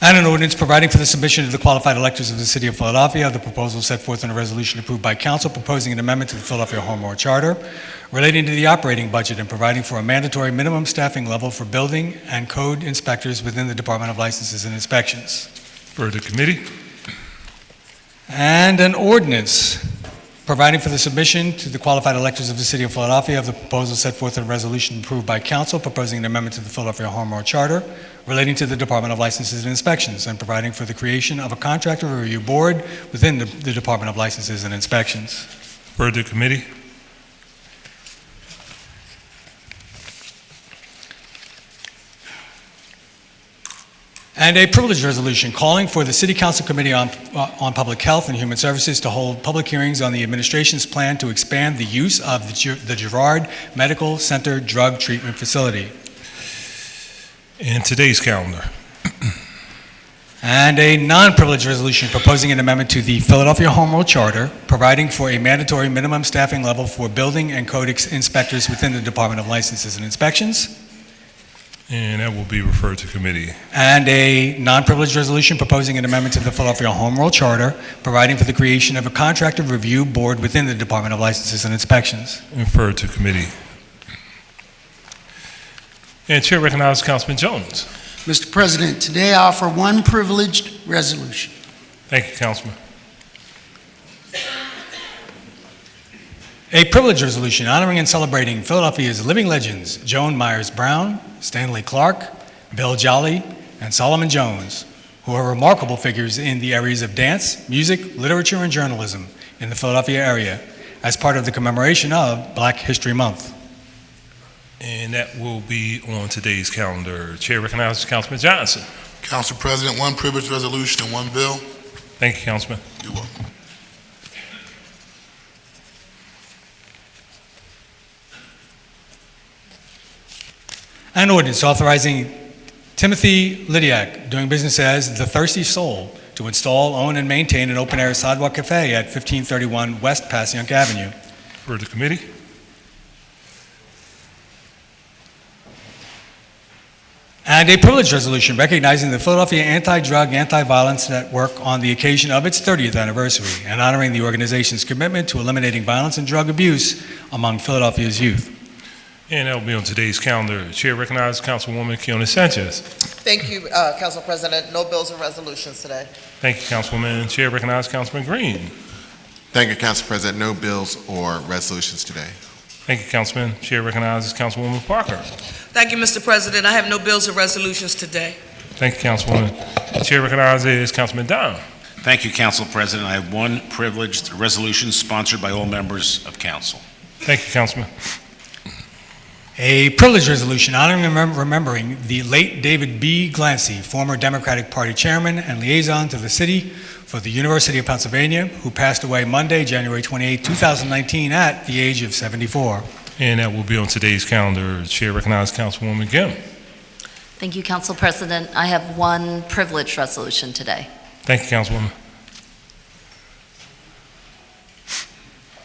And an ordinance providing for the submission to the qualified electors of the City of Philadelphia of the proposal set forth in a resolution approved by council proposing an amendment to the Philadelphia Home Rule Charter relating to the operating budget and providing for a mandatory minimum staffing level for building and code inspectors within the Department of Licenses and Inspections. Refer to committee. And an ordinance providing for the submission to the qualified electors of the City of Philadelphia of the proposal set forth in a resolution approved by council proposing an amendment to the Philadelphia Home Rule Charter relating to the Department of Licenses and Inspections and providing for the creation of a contractor review board within the Department of Licenses and Inspections. Refer to committee. And a privilege resolution calling for the City Council Committee on Public Health and Human Services to hold public hearings on the administration's plan to expand the use of the Girard Medical Center Drug Treatment Facility. In today's calendar. And a non-privileged resolution proposing an amendment to the Philadelphia Home Rule Charter, providing for a mandatory minimum staffing level for building and code inspectors within the Department of Licenses and Inspections. And that will be referred to committee. And a non-privileged resolution proposing an amendment to the Philadelphia Home Rule Charter, providing for the creation of a contractor review board within the Department of Licenses and Inspections. Referred to committee. And Chair recognizes Councilman Jones. Mr. President, today I offer one privileged resolution. Thank you, Councilman. A privilege resolution honoring and celebrating Philadelphia's living legends, Joan Myers Brown, Stanley Clark, Bill Jolly, and Solomon Jones, who are remarkable figures in the areas of dance, music, literature, and journalism, in the Philadelphia area as part of the commemoration of Black History Month. And that will be on today's calendar. Chair recognizes Councilman Johnson. Council President, one privilege resolution and one bill. Thank you, Councilman. You're welcome. An ordinance authorizing Timothy Lydiak, doing business as The Thirsty Soul, to install, own, and maintain an open-air sidewalk cafe at 1531 West Passyunk Avenue. For the committee. And a privilege resolution recognizing the Philadelphia Anti-Drug, Anti-Violence Network on the occasion of its 30th anniversary and honoring the organization's commitment to eliminating violence and drug abuse among Philadelphia's youth. And that will be on today's calendar. Chair recognizes Councilwoman Quiñones-Sánchez. Thank you, Council President. No bills or resolutions today. Thank you, Councilwoman. Chair recognizes Councilman Green. Thank you, Council President. No bills or resolutions today. Thank you, Councilman. Chair recognizes Councilwoman Parker. Thank you, Mr. President. I have no bills or resolutions today. Thank you, Councilwoman. Chair recognizes Councilman Don. Thank you, Council President. I have one privileged resolution sponsored by all members of council. Thank you, Councilman. A privilege resolution honoring and remembering the late David B. Glancy, former Democratic Party chairman and liaison to the city for the University of Pennsylvania, who passed away Monday, January 28, 2019, at the age of 74. And that will be on today's calendar. Chair recognizes Councilwoman Gimm. Thank you, Council President. I have one privilege resolution today. Thank you, Councilwoman.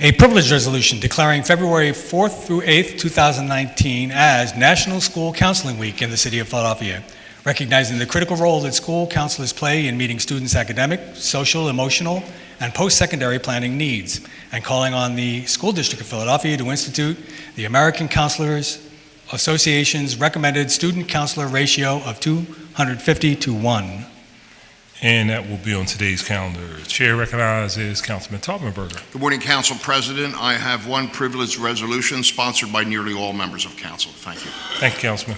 A privilege resolution declaring February 4th through 8th, 2019 as National School Counseling Week in the city of Philadelphia, recognizing the critical role that school counselors play in meeting students' academic, social, emotional, and post-secondary planning needs, and calling on the School District of Philadelphia to institute the American Counselors Association's recommended student counselor ratio of 250 to 1. And that will be on today's calendar. Chair recognizes Councilman Taubenberger. Good morning, Council President. I have one privileged resolution sponsored by nearly all members of council. Thank you. Thank you, Councilman.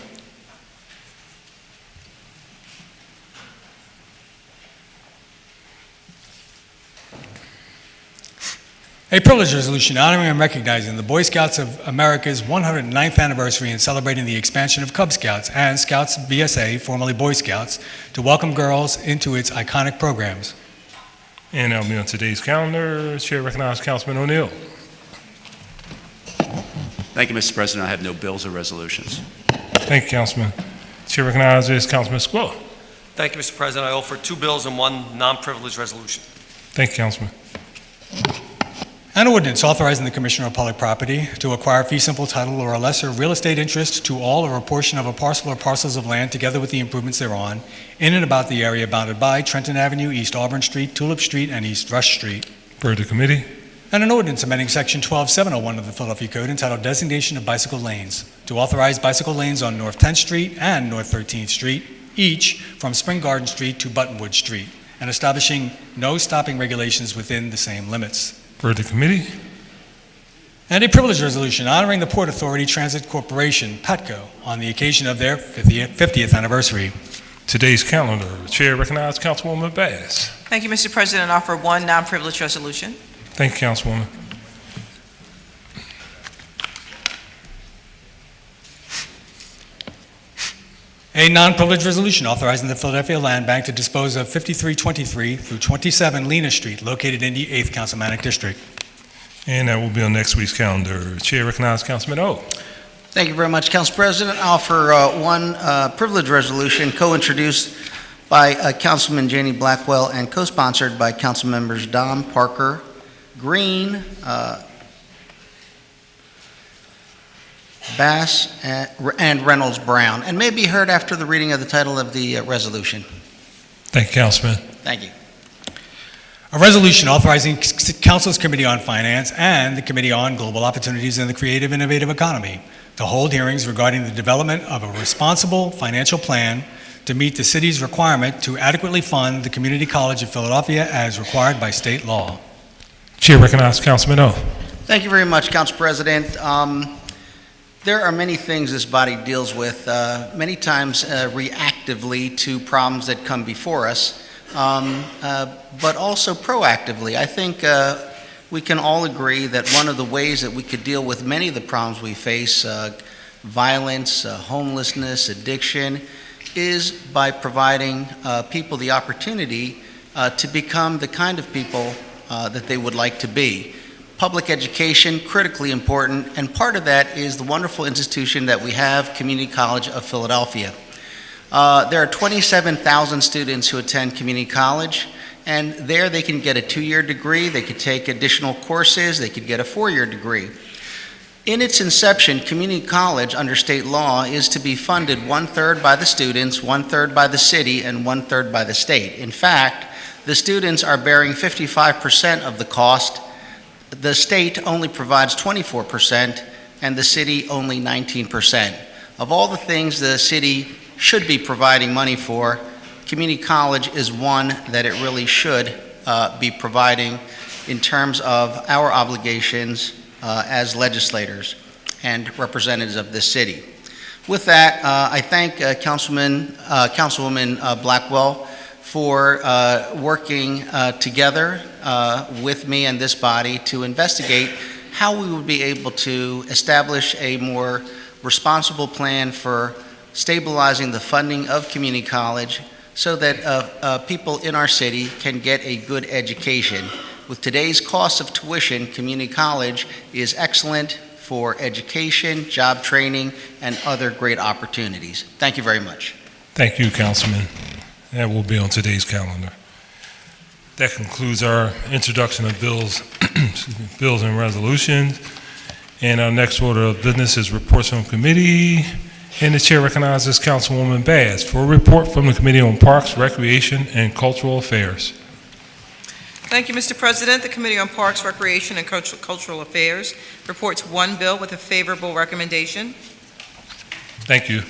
A privilege resolution honoring and recognizing the Boy Scouts of America's 109th anniversary and celebrating the expansion of Cub Scouts and Scouts BSA, formerly Boy Scouts, to welcome girls into its iconic programs. And that will be on today's calendar. Chair recognizes Councilman O'Neill. Thank you, Mr. President. I have no bills or resolutions. Thank you, Councilman. Chair recognizes Councilman Squilla. Thank you, Mr. President. I offer two bills and one non-privileged resolution. Thank you, Councilman. An ordinance authorizing the Commissioner of Public Property to acquire fee simple title or a lesser real estate interest to all or a portion of a parcel or parcels of land together with the improvements thereon in and about the area bounded by Trenton Avenue, East Auburn Street, Tulip Street, and East Rush Street. For the committee. And an ordinance amending Section 12701 of the Philadelphia Code entitled Designation of Bicycle Lanes to authorize bicycle lanes on North 10th Street and North 13th Street, each from Spring Garden Street to Buttonwood Street, and establishing no stopping regulations within the same limits. For the committee. And a privilege resolution honoring the Port Authority Transit Corporation, PATCO, on the occasion of their 50th anniversary. Today's calendar. Chair recognizes Councilwoman Bass. Thank you, Mr. President. I offer one non-privileged resolution. Thank you, Councilwoman. A non-privileged resolution authorizing the Philadelphia Land Bank to dispose of 5323 through 27 Lena Street, located in the 8th Councilmanic District. And that will be on next week's calendar. Chair recognizes Councilman O. Thank you very much, Council President. I offer one privilege resolution co-introduced by Councilman Janie Blackwell and co-sponsored by Council members Don Parker, Green, Bass, and Reynolds Brown, and may be heard after the reading of the title of the resolution. Thank you, Councilman. Thank you. A resolution authorizing Council's Committee on Finance and the Committee on Global Opportunities and the Creative Innovative Economy to hold hearings regarding the development of a responsible financial plan to meet the city's requirement to adequately fund the Community College of Philadelphia as required by state law. Chair recognizes Councilman O. Thank you very much, Council President. There are many things this body deals with, many times reactively to problems that come before us, but also proactively. I think we can all agree that one of the ways that we could deal with many of the problems we face, violence, homelessness, addiction, is by providing people the opportunity to become the kind of people that they would like to be. Public education, critically important, and part of that is the wonderful institution that we have, Community College of Philadelphia. There are 27,000 students who attend community college, and there they can get a 2-year degree, they could take additional courses, they could get a 4-year degree. In its inception, community college under state law is to be funded 1/3 by the students, 1/3 by the city, and 1/3 by the state. In fact, the students are bearing 55% of the cost. The state only provides 24%, and the city only 19%. Of all the things the city should be providing money for, community college is one that it really should be providing in terms of our obligations as legislators and representatives of this city. With that, I thank Councilwoman Blackwell for working together with me and this body to investigate how we would be able to establish a more responsible plan for stabilizing the funding of community college so that people in our city can get a good education. With today's cost of tuition, community college is excellent for education, job training, and other great opportunities. Thank you very much. Thank you, Councilman. That will be on today's calendar. That concludes our introduction of bills, bills and resolutions. And our next order of business is reports from committee. And the chair recognizes Councilwoman Bass for a report from the Committee on Parks, Recreation, and Cultural Affairs. Thank you, Mr. President. The Committee on Parks, Recreation, and Cultural Affairs reports one bill with a favorable recommendation. Thank you.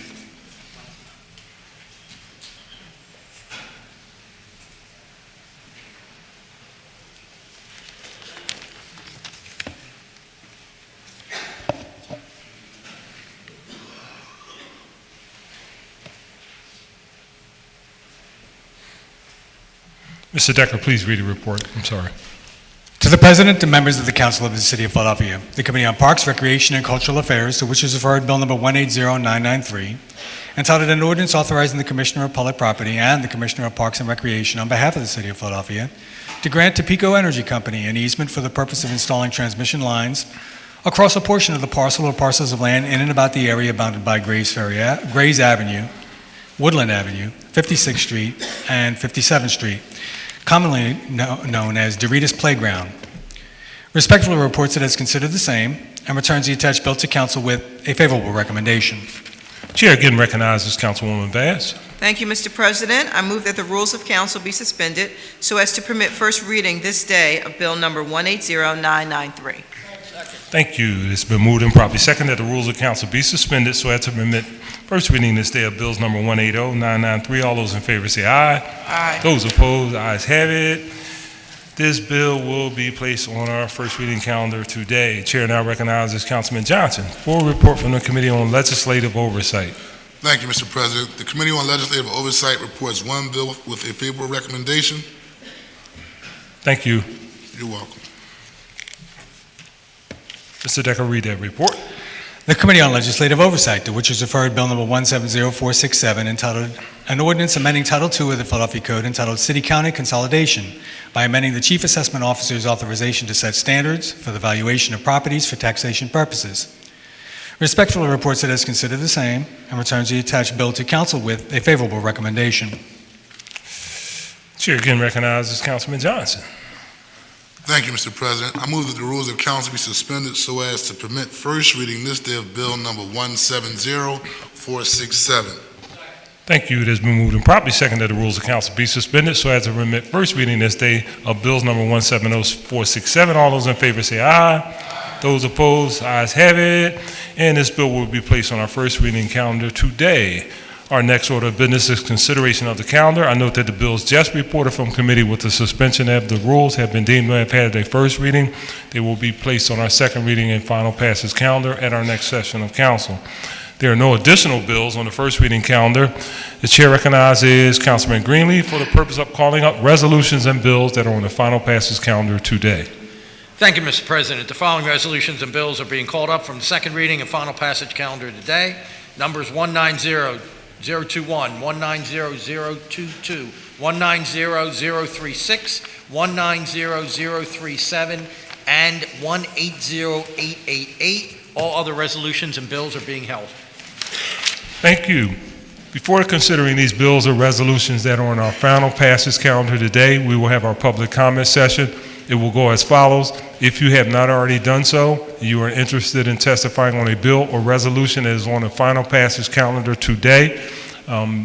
Mr. Decker, please read the report. I'm sorry. To the President and members of the Council of the City of Philadelphia, the Committee on Parks, Recreation, and Cultural Affairs, to which is referred Bill Number 180993, entitled an ordinance authorizing the Commissioner of Public Property and the Commissioner of Parks and Recreation on behalf of the City of Philadelphia to grant to Pico Energy Company an easement for the purpose of installing transmission lines across a portion of the parcel or parcels of land in and about the area bounded by Grays Avenue, Woodland Avenue, 56th Street, and 57th Street, commonly known as Doritos Playground. Respectfully reports it has considered the same and returns the attached bill to council with a favorable recommendation. Chair again recognizes Councilwoman Bass. Thank you, Mr. President. I move that the rules of council be suspended so as to permit first reading this day of Bill Number 180993. Thank you. It's been moved and properly second that the rules of council be suspended so as to permit first reading this day of bills number 180993. All those in favor say aye. Aye. Those opposed, ayes have it. This bill will be placed on our first reading calendar today. Chair now recognizes Councilman Johnson for a report from the Committee on Legislative Oversight. Thank you, Mr. President. The Committee on Legislative Oversight reports one bill with a favorable recommendation. Thank you. You're welcome. Mr. Decker, read that report. The Committee on Legislative Oversight, to which is referred Bill Number 170467, entitled an ordinance amending Title II of the Philadelphia Code entitled City-County Consolidation by amending the Chief Assessment Officer's authorization to set standards for the valuation of properties for taxation purposes. Respectfully reports it has considered the same and returns the attached bill to council with a favorable recommendation. Chair again recognizes Councilman Johnson. Thank you, Mr. President. I move that the rules of council be suspended so as to permit first reading this day of Bill Number 170467. Thank you. It has been moved and properly second that the rules of council be suspended so as to permit first reading this day of bills number 170467. All those in favor say aye. Those opposed, ayes have it. And this bill will be placed on our first reading calendar today. Our next order of business is consideration of the calendar. I note that the bills just reported from committee with the suspension of the rules have been deemed to have had their first reading. They will be placed on our second reading and final passage calendar at our next session of council. There are no additional bills on the first reading calendar. The chair recognizes Councilman Greenlee for the purpose of calling up resolutions and bills that are on the final passage calendar today. Thank you, Mr. President. The following resolutions and bills are being called up from the second reading and final passage calendar today. Numbers 190021, 190022, 190036, 190037, and 180888. All other resolutions and bills are being held. Thank you. Before considering these bills or resolutions that are on our final passage calendar today, we will have our public comment session. It will go as follows. If you have not already done so, you are interested in testifying on a bill or resolution that is on the final passage calendar today,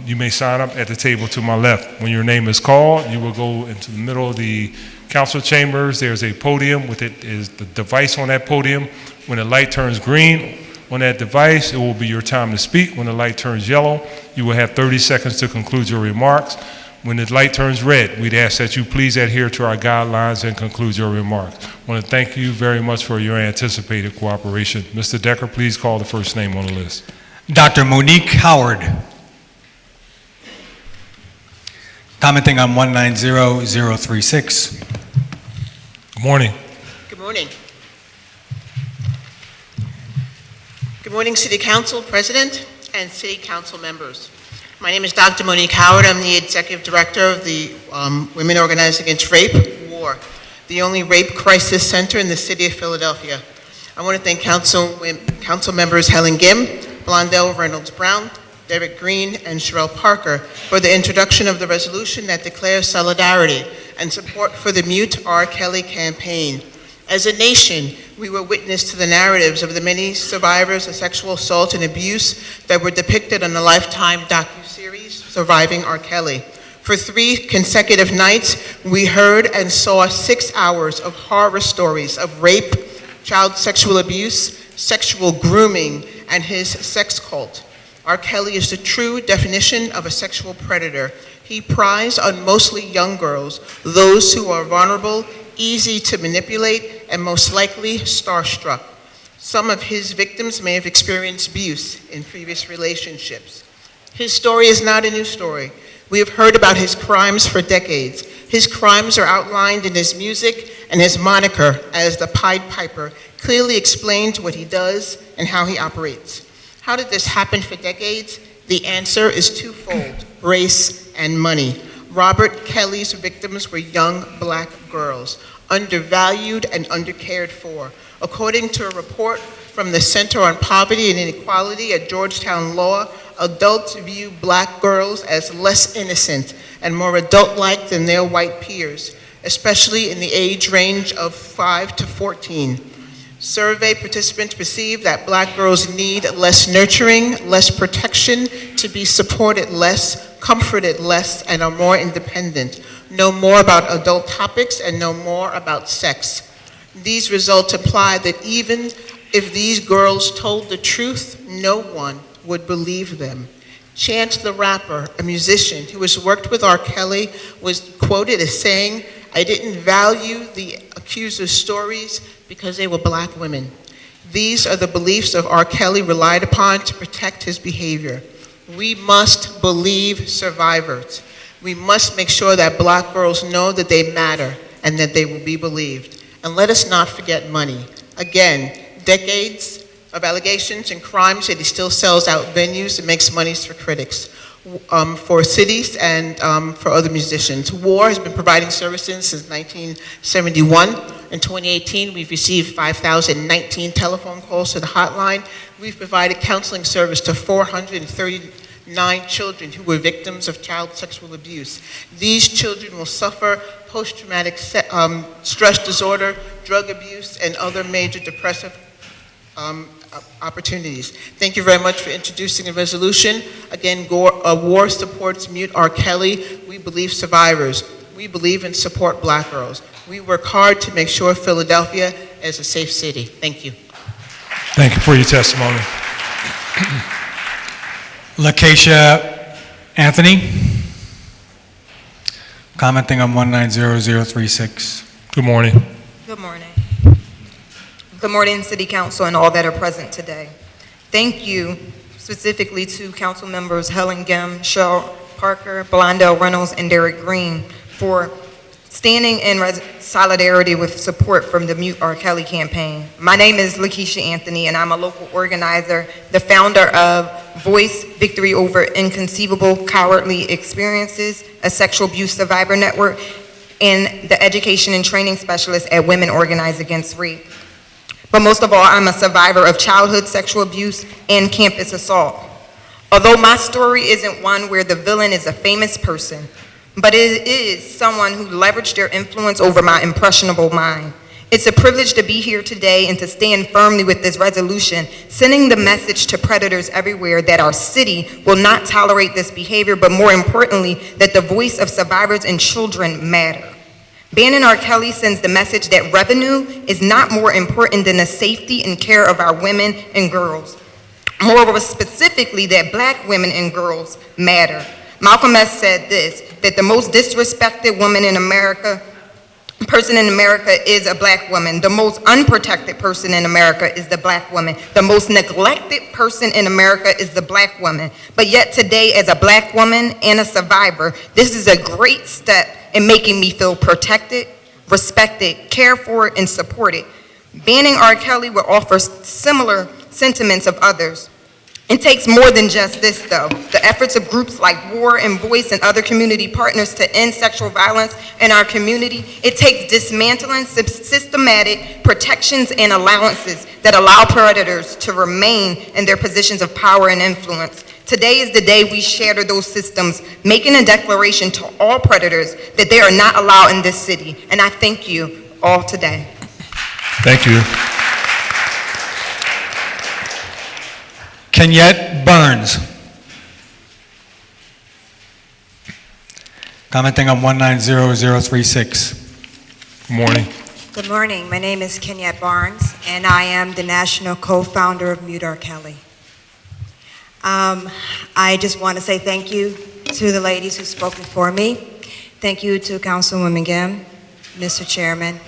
you may sign up at the table to my left. When your name is called, you will go into the middle of the council chambers. There's a podium with it is the device on that podium. When the light turns green on that device, it will be your time to speak. When the light turns yellow, you will have 30 seconds to conclude your remarks. When the light turns red, we'd ask that you please adhere to our guidelines and conclude your remarks. I want to thank you very much for your anticipated cooperation. Mr. Decker, please call the first name on the list. Dr. Monique Howard. Commenting on 190036. Good morning. Good morning. Good morning, City Council President and City Council members. My name is Dr. Monique Howard. I'm the Executive Director of the Women Organized Against Rape, WAR, the only rape crisis center in the city of Philadelphia. I want to thank Council members Helen Gim, Blondell, Reynolds Brown, Derek Green, and Sherelle Parker for the introduction of the resolution that declares solidarity and support for the Mute R. Kelly campaign. As a nation, we were witness to the narratives of the many survivors of sexual assault and abuse that were depicted on the Lifetime docuseries, Surviving R. Kelly. For 3 consecutive nights, we heard and saw 6 hours of horror stories of rape, child sexual abuse, sexual grooming, and his sex cult. R. Kelly is the true definition of a sexual predator. He preys on mostly young girls, those who are vulnerable, easy to manipulate, and most likely starstruck. Some of his victims may have experienced abuse in previous relationships. His story is not a new story. We have heard about his crimes for decades. His crimes are outlined in his music, and his moniker as the Pied Piper clearly explains what he does and how he operates. How did this happen for decades? The answer is twofold: race and money. Robert Kelly's victims were young black girls, undervalued and undercared for. According to a report from the Center on Poverty and Inequality at Georgetown Law, adults view black girls as less innocent and more adult-like than their white peers, especially in the age range of 5 to 14. Survey participants perceive that black girls need less nurturing, less protection, to be supported less, comforted less, and are more independent, know more about adult topics, and know more about sex. These results imply that even if these girls told the truth, no one would believe them. Chance the Rapper, a musician who has worked with R. Kelly, was quoted as saying, "I didn't value the accuser's stories because they were black women." These are the beliefs of R. Kelly relied upon to protect his behavior. We must believe survivors. We must make sure that black girls know that they matter and that they will be believed. And let us not forget money. Again, decades of allegations and crimes, yet he still sells out venues and makes monies for critics, for cities and for other musicians. WAR has been providing services since 1971. In 2018, we've received 5,019 telephone calls to the hotline. We've provided counseling service to 439 children who were victims of child sexual abuse. These children will suffer post-traumatic stress disorder, drug abuse, and other major depressive opportunities. Thank you very much for introducing the resolution. Again, WAR supports Mute R. Kelly. We believe survivors. We believe and support black girls. We work hard to make sure Philadelphia is a safe city. Thank you. Thank you for your testimony. Lakeisha Anthony. Commenting on 190036. Good morning. Good morning. Good morning, City Council and all that are present today. Thank you specifically to Council members Helen Gim, Cheryl Parker, Blondell, Reynolds, and Derek Green for standing in solidarity with support from the Mute R. Kelly campaign. My name is Lakeisha Anthony, and I'm a local organizer, the founder of Voice Victory Over Inconceivable Cowardly Experiences, a sexual abuse survivor network, and the education and training specialist at Women Organize Against Rape. But most of all, I'm a survivor of childhood sexual abuse and campus assault. Although my story isn't one where the villain is a famous person, but it is someone who leveraged their influence over my impressionable mind. It's a privilege to be here today and to stand firmly with this resolution, sending the message to predators everywhere that our city will not tolerate this behavior, but more importantly, that the voice of survivors and children matter. Banning R. Kelly sends the message that revenue is not more important than the safety and care of our women and girls. Moreover, specifically that Black women and girls matter. Malcolm X said this, that the most disrespected person in America is a Black woman. The most unprotected person in America is the Black woman. The most neglected person in America is the Black woman. But yet today, as a Black woman and a survivor, this is a great step in making me feel protected, respected, cared for, and supported. Banning R. Kelly will offer similar sentiments of others. It takes more than just this, though. The efforts of groups like War and Voice and other community partners to end sexual violence in our community, it takes dismantling systematic protections and allowances that allow predators to remain in their positions of power and influence. Today is the day we shatter those systems, making a declaration to all predators that they are not allowed in this city. And I thank you all today. Thank you. Kenyette Burns. Commenting on 190036. Good morning. Good morning. My name is Kenyette Barnes, and I am the national co-founder of Mute R. Kelly. I just want to say thank you to the ladies who spoke before me. Thank you to Councilwoman Gim, Mr. Chairman.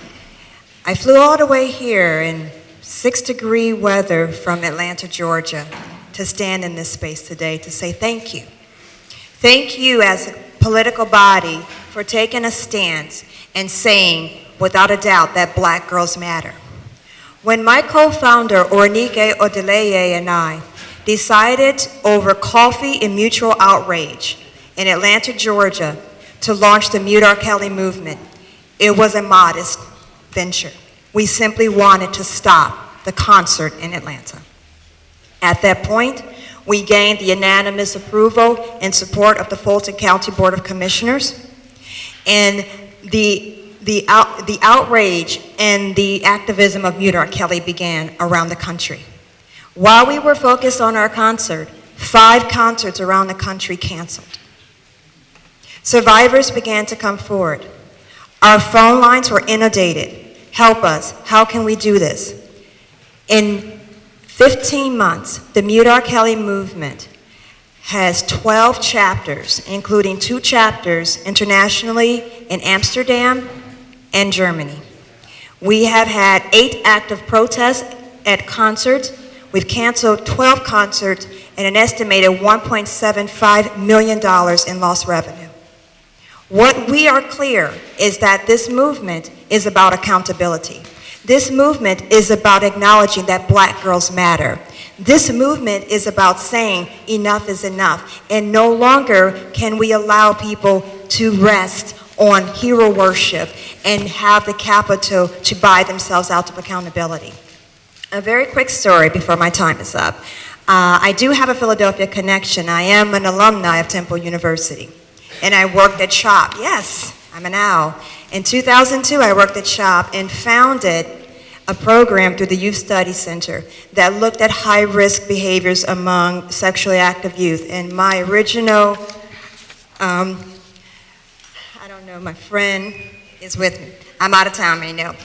I flew all the way here in 6-degree weather from Atlanta, Georgia, to stand in this space today to say thank you. Thank you as a political body for taking a stance and saying, without a doubt, that Black girls matter. When my co-founder, Ornike Odeleye, and I decided over coffee and mutual outrage in Atlanta, Georgia, to launch the Mute R. Kelly movement, it was a modest venture. We simply wanted to stop the concert in Atlanta. At that point, we gained the unanimous approval and support of the Fulton County Board of Commissioners, and the outrage and the activism of Mute R. Kelly began around the country. While we were focused on our concert, 5 concerts around the country canceled. Survivors began to come forward. Our phone lines were inundated. Help us. How can we do this? In 15 months, the Mute R. Kelly movement has 12 chapters, including 2 chapters internationally in Amsterdam and Germany. We have had 8 active protests at concerts. We've canceled 12 concerts and an estimated $1.75 million in lost revenue. What we are clear is that this movement is about accountability. This movement is about acknowledging that Black girls matter. This movement is about saying enough is enough, and no longer can we allow people to rest on hero worship and have the capital to buy themselves out of accountability. A very quick story before my time is up. I do have a Philadelphia connection. I am an alumni of Temple University, and I worked at CHOP. Yes, I'm an owl. In 2002, I worked at CHOP and founded a program through the Youth Study Center that looked at high-risk behaviors among sexually active youth. And my original, I don't know, my friend is with me. I'm out of town right now.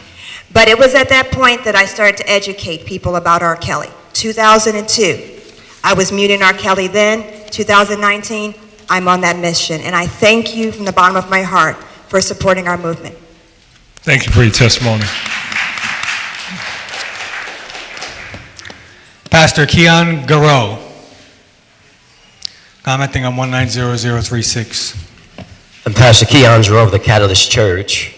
But it was at that point that I started to educate people about R. Kelly. 2002, I was muting R. Kelly then. 2019, I'm on that mission. And I thank you from the bottom of my heart for supporting our movement. Thank you for your testimony. Pastor Keon Garreau, commenting on 190036. I'm Pastor Keon Garreau of the Catalyst Church.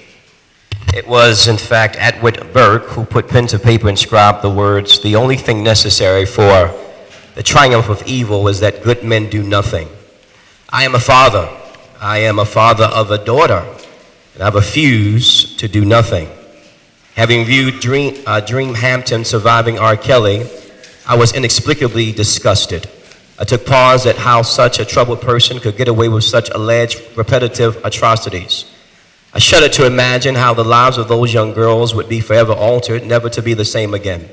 It was, in fact, Atwood Burke who put pen to paper and scribed the words, "The only thing necessary for the triumph of evil is that good men do nothing." I am a father. I am a father of a daughter, and I refuse to do nothing. Having viewed Dream Hampton surviving R. Kelly, I was inexplicably disgusted. I took pause at how such a troubled person could get away with such alleged repetitive atrocities. I shuddered to imagine how the lives of those young girls would be forever altered, never to be the same again.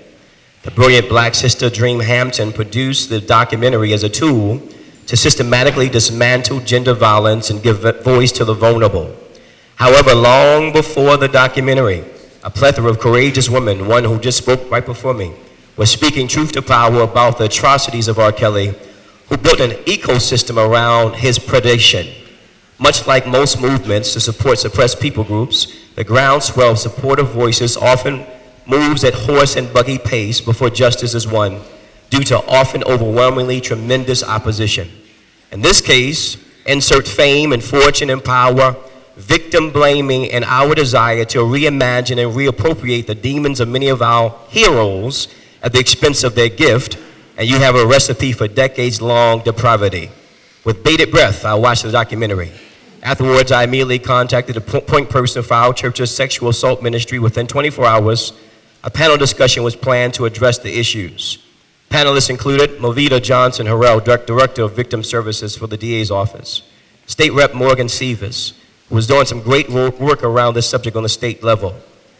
The brilliant black sister Dream Hampton produced the documentary as a tool to systematically dismantle gender violence and give voice to the vulnerable. However, long before the documentary, a plethora of courageous women, one who just spoke right before me, was speaking truth to power about the atrocities of R. Kelly, who built an ecosystem around his predation. Much like most movements to support suppressed people groups, the groundswell of supportive voices often moves at horse and buggy pace before justice is won, due to often overwhelmingly tremendous opposition. In this case, insert fame and fortune and power, victim blaming, and our desire to reimagine and reappropriate the demons of many of our heroes at the expense of their gift, and you have a recipe for decades-long depravity. With bated breath, I watched the documentary. Afterwards, I immediately contacted the point person for our church's sexual assault ministry. Within 24 hours, a panel discussion was planned to address the issues. Panelists included Movita Johnson Harrell, Director of Victim Services for the DA's office, State Rep Morgan Severs, who was doing some great work around this subject on the state level,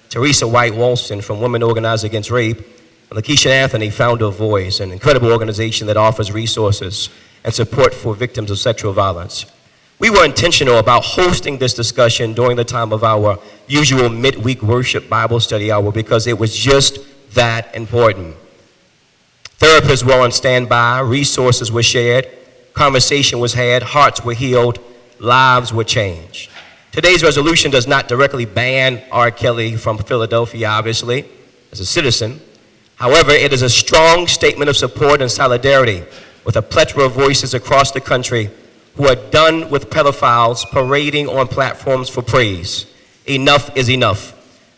Teresa White Walston from Women Organized Against Rape, and Lakeisha Anthony, founder of Voice, an incredible organization that offers resources and support for victims of sexual violence. We were intentional about hosting this discussion during the time of our usual midweek worship Bible study hour because it was just that important. Therapists were on standby, resources were shared, conversation was had, hearts were healed, lives were changed. Today's resolution does not directly ban R. Kelly from Philadelphia, obviously, as a citizen. However, it is a strong statement of support and solidarity with a plethora of voices across the country who are done with pedophiles parading on platforms for praise. Enough is enough.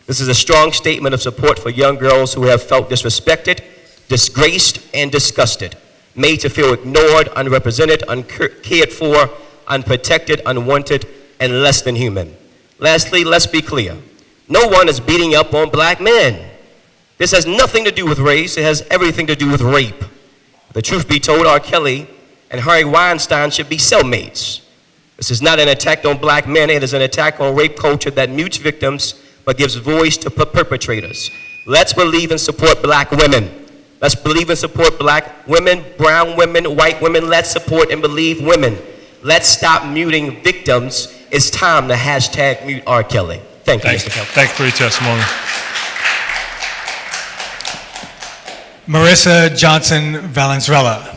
This is a strong statement of support for young girls who have felt disrespected, disgraced, and disgusted, made to feel ignored, unrepresented, uncared for, unprotected, unwanted, and less than human. Lastly, let's be clear. No one is beating up on black men. This has nothing to do with race. It has everything to do with rape. The truth be told, R. Kelly and Harvey Weinstein should be cellmates. This is not an attack on black men. It is an attack on rape culture that mutes victims but gives voice to perpetrators. Let's believe and support black women. Let's believe and support black women, brown women, white women. Let's support and believe women. Let's stop muting victims. It's time to hashtag mute R. Kelly. Thank you, Mr. Kelly. Thank you for your testimony. Marissa Johnson Valenzuela.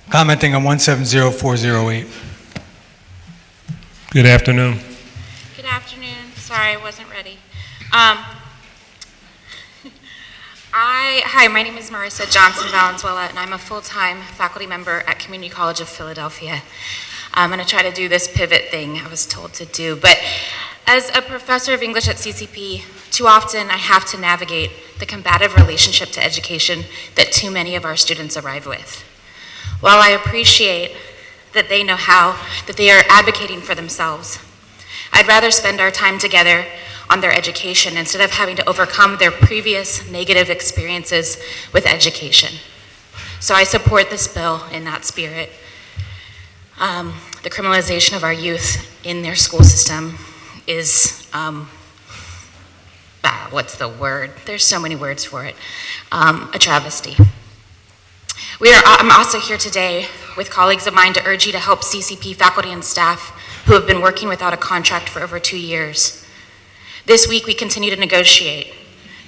Commenting on 170408. Good afternoon. Good afternoon. Sorry, I wasn't ready. Hi, my name is Marissa Johnson Valenzuela, and I'm a full-time faculty member at Community College of Philadelphia. I'm going to try to do this pivot thing I was told to do, but as a professor of English at CCP, too often I have to navigate the combative relationship to education that too many of our students arrive with. While I appreciate that they know how, that they are advocating for themselves, I'd rather spend our time together on their education instead of having to overcome their previous negative experiences with education. So I support this bill in that spirit. The criminalization of our youth in their school system is, what's the word? There's so many words for it. A travesty. I'm also here today with colleagues of mine to urge you to help CCP faculty and staff who have been working without a contract for over 2 years. This week we continue to negotiate,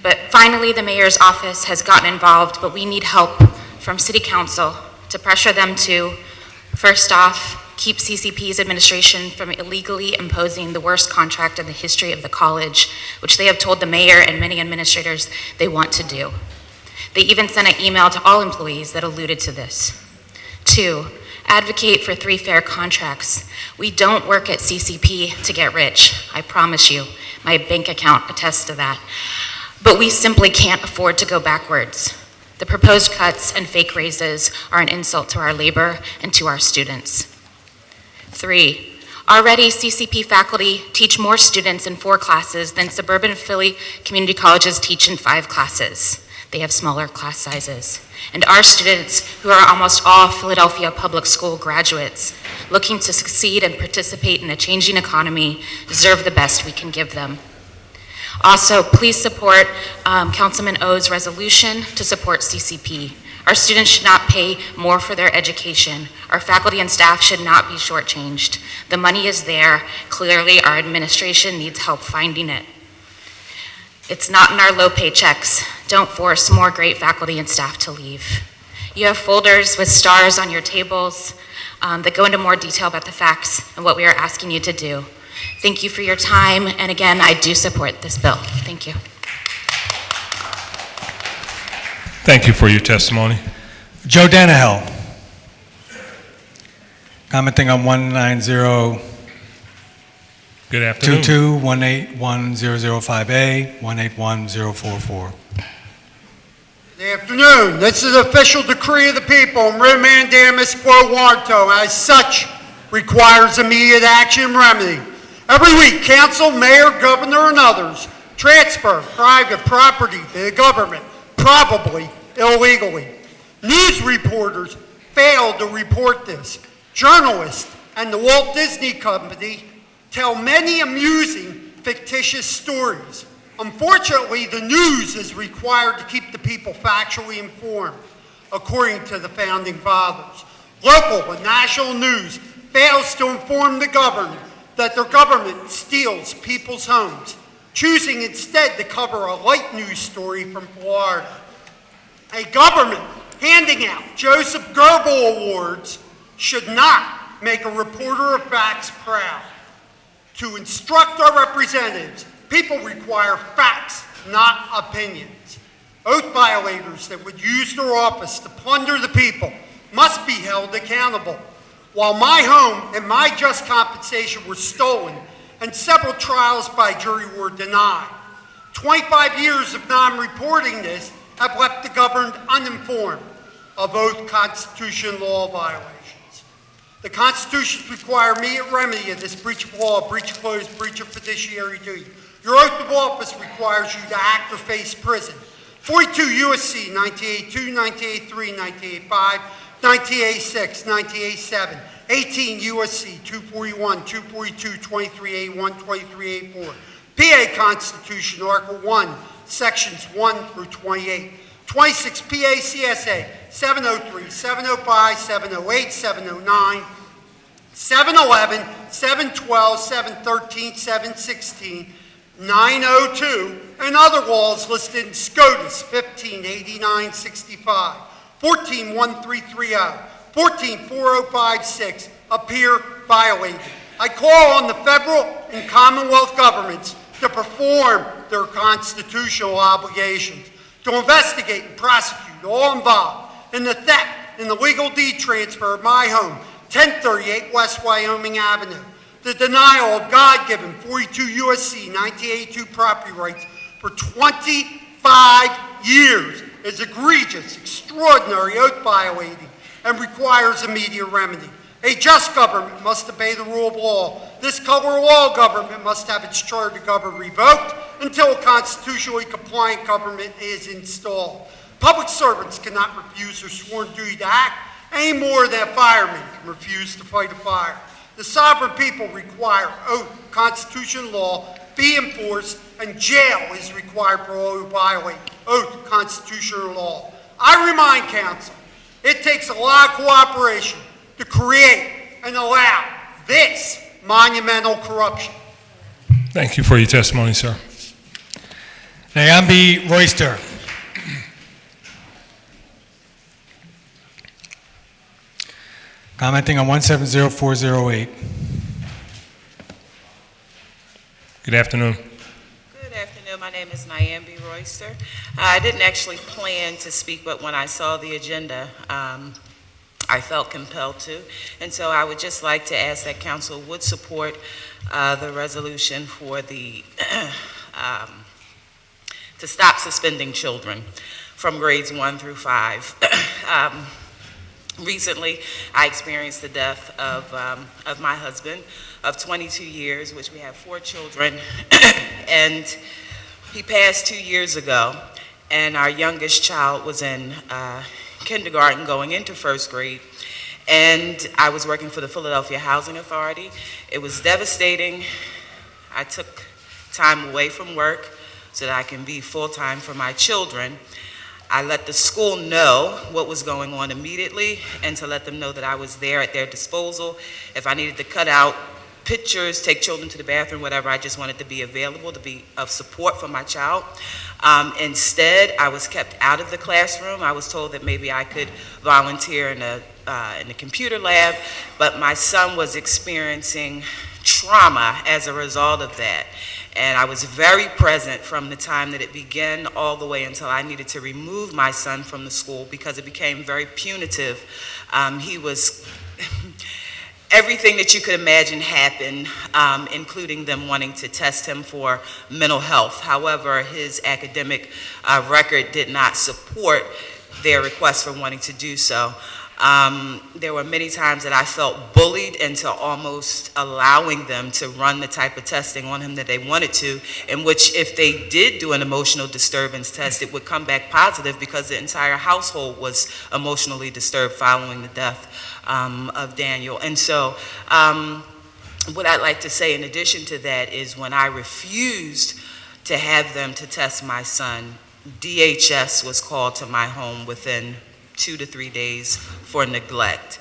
but finally the mayor's office has gotten involved, but we need help from City Council to pressure them to, first off, keep CCP's administration from illegally imposing the worst contract in the history of the college, which they have told the mayor and many administrators they want to do. They even sent an email to all employees that alluded to this. 2, advocate for 3 fair contracts. We don't work at CCP to get rich, I promise you. My bank account attests to that. But we simply can't afford to go backwards. The proposed cuts and fake raises are an insult to our labor and to our students. 3, already CCP faculty teach more students in 4 classes than suburban Philly community colleges teach in 5 classes. They have smaller class sizes. And our students, who are almost all Philadelphia public school graduates, looking to succeed and participate in a changing economy, deserve the best we can give them. Also, please support Councilman O's resolution to support CCP. Our students should not pay more for their education. Our faculty and staff should not be shortchanged. The money is there. Clearly, our administration needs help finding it. It's not in our low paychecks. Don't force more great faculty and staff to leave. You have folders with stars on your tables that go into more detail about the facts and what we are asking you to do. Thank you for your time, and again, I do support this bill. Thank you. Thank you for your testimony. Joe Danahill. Commenting on 190. Good afternoon. 22-181005A, 181044. Good afternoon. This is an official decree of the people, Remandamus quo warranto, as such requires immediate action and remedy. Every week, council, mayor, governor, and others transfer private property to the government, probably illegally. News reporters fail to report this. Journalists and the Walt Disney Company tell many amusing, fictitious stories. Unfortunately, the news is required to keep the people factually informed, according to the Founding Fathers. Local and national news fails to inform the government that their government steals people's homes, choosing instead to cover a light news story from Florida. A government handing out Joseph Goebbels Awards should not make a reporter of facts proud. To instruct our representatives, people require facts, not opinions. Oath violators that would use their office to plunder the people must be held accountable. While my home and my just compensation were stolen and several trials by jury were denied, 25 years of non-reporting this have left the governed uninformed of both Constitution law violations. The Constitution requires immediate remedy of this breach of law, breach of close, breach of fiduciary duty. Your oath of office requires you to act or face prison. 42 U.S.C. 1982, 1983, 1985, 1986, 1987, 18 U.S.C. 241, 242, 2381, 2384, PA Constitution, Article 1, Sections 1 through 28, 26 PA CSA, 703, 705, 708, 709, 711, 712, 713, 716, 902, and other laws listed in SCOTUS 158965, 141330, 144056 appear violated. I call on the federal and Commonwealth governments to perform their constitutional obligations, to investigate and prosecute all involved in the theft and the legal deed transfer of my home, 1038 West Wyoming Avenue, the denial of God-given 42 U.S.C. 1982 property rights for 25 years is egregious, extraordinary, oath violating, and requires immediate remedy. A just government must obey the rule of law. This color law government must have its charter to govern revoked until a constitutionally compliant government is installed. Public servants cannot refuse their sworn duty to act any more than a fireman can refuse to fight a fire. The sovereign people require oath, Constitution law be enforced, and jail is required for all who violate oath, constitutional law. I remind council, it takes a lot of cooperation to create and allow this monumental corruption. Thank you for your testimony, sir. Nyambi Royster. Commenting on 170408. Good afternoon. Good afternoon. afternoon. My name is Nyambi Royster. I didn't actually plan to speak, but when I saw the agenda, I felt compelled to. And so I would just like to ask that council would support the resolution for the, to stop suspending children from grades 1 through 5. Recently, I experienced the death of my husband of 22 years, which we have 4 children, and he passed 2 years ago, and our youngest child was in kindergarten going into 1st grade, and I was working for the Philadelphia Housing Authority. It was devastating. I took time away from work so that I can be full-time for my children. I let the school know what was going on immediately and to let them know that I was there at their disposal. If I needed to cut out pictures, take children to the bathroom, whatever, I just wanted to be available, to be of support for my child. Instead, I was kept out of the classroom. I was told that maybe I could volunteer in the computer lab, but my son was experiencing trauma as a result of that. And I was very present from the time that it began all the way until I needed to remove my son from the school because it became very punitive. He was, everything that you could imagine happened, including them wanting to test him for mental health. However, his academic record did not support their request for wanting to do so. There were many times that I felt bullied into almost allowing them to run the type of testing on him that they wanted to, in which if they did do an emotional disturbance test, it would come back positive because the entire household was emotionally disturbed following the death of Daniel. And so what I'd like to say in addition to that is when I refused to have them to test my son, DHS was called to my home within 2 to 3 days for neglect.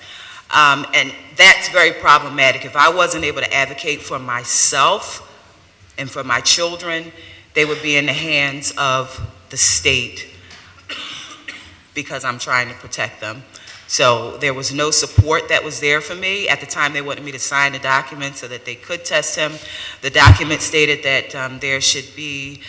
And that's very problematic. If I wasn't able to advocate for myself and for my children, they would be in the hands of the state because I'm trying to protect them. So there was no support that was there for me. At the time, they wanted me to sign the document so that they could test him. The document stated that there should be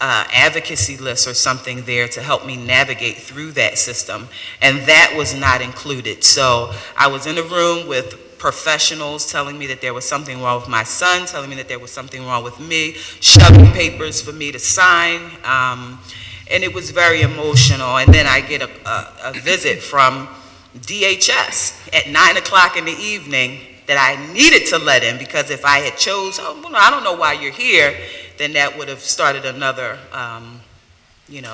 advocacy list or something there to help me navigate through that system, and that was not included. So I was in a room with professionals telling me that there was something wrong with my son, telling me that there was something wrong with me, shoving papers for me to sign, and it was very emotional. And then I get a visit from DHS at 9 o'clock in the evening that I needed to let in because if I had chose, oh, well, I don't know why you're here, then that would have started another,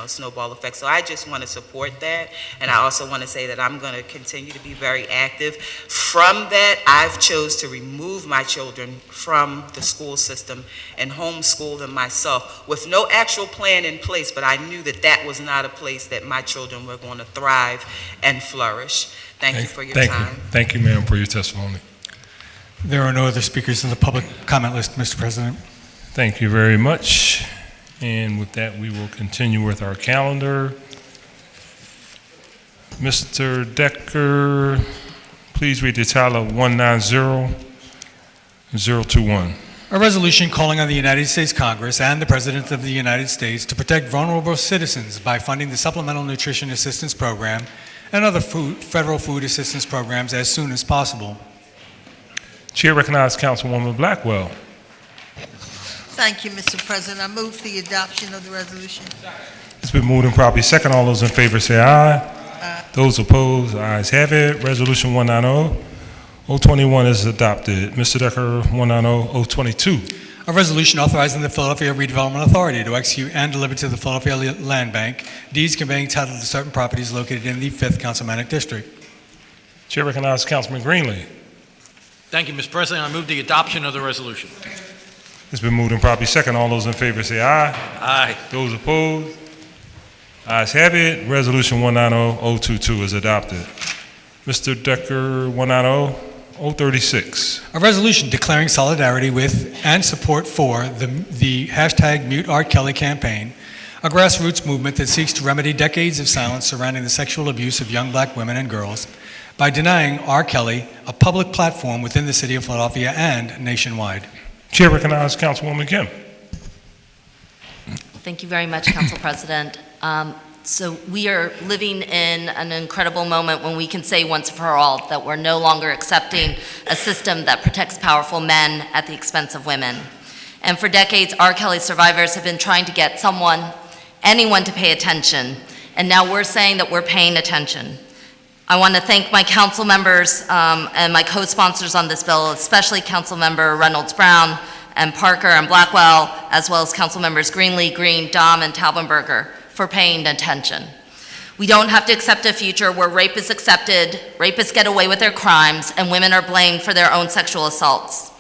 snowball effect. So I just want to support that. And I also want to say that I'm going to continue to be very active. From that, I've chose to remove my children from the school system and homeschool them myself with no actual plan in place, but I knew that that was not a place that my children were going to thrive and flourish. Thank you for your time. Thank you, ma'am, for your testimony. There are no other speakers in the public comment list, Mr. President. Thank you very much. And with that, we will continue with our calendar. Mr. Decker, please read the title of 190021. A resolution calling on the United States Congress and the President of the United States to protect vulnerable citizens by funding the Supplemental Nutrition Assistance Program and other federal food assistance programs as soon as possible. Chair recognizes Councilwoman Blackwell. Thank you, Mr. President. I move the adoption of the resolution. It's been moved and properly second. All those in favor say aye. Those opposed, ayes have it. Resolution 190-021 is adopted. Mr. Decker, 190-022. A resolution authorizing the Philadelphia Redevelopment Authority to execute and deliver to the Philadelphia Land Bank deeds conveying title to certain properties located in the 5th Councilmanic District. Chair recognizes Councilman Greenlee. Thank you, Mr. President. I move the adoption of the resolution. It's been moved and properly second. All those in favor say aye. Aye. Those opposed, ayes have it. Resolution 190-022 is adopted. Mr. Decker, 190-036. A resolution declaring solidarity with and support for the hashtag Mute R. Kelly campaign, a grassroots movement that seeks to remedy decades of silence surrounding the sexual abuse of young black women and girls by denying R. Kelly a public platform within the city of Philadelphia and nationwide. Chair recognizes Councilwoman Kim. Thank you very much, Council President. So we are living in an incredible moment when we can say once for all that we're no longer accepting a system that protects powerful men at the expense of women. And for decades, R. Kelly survivors have been trying to get anyone to pay attention, and now we're saying that we're paying attention. I want to thank my council members and my co-sponsors on this bill, especially Councilmember Reynolds Brown and Parker and Blackwell, as well as Council members Greenlee, Green, Dom, and Taubenberger for paying attention. We don't have to accept a future where rape is accepted, rapists get away with their crimes, and women are blamed for their own sexual assaults.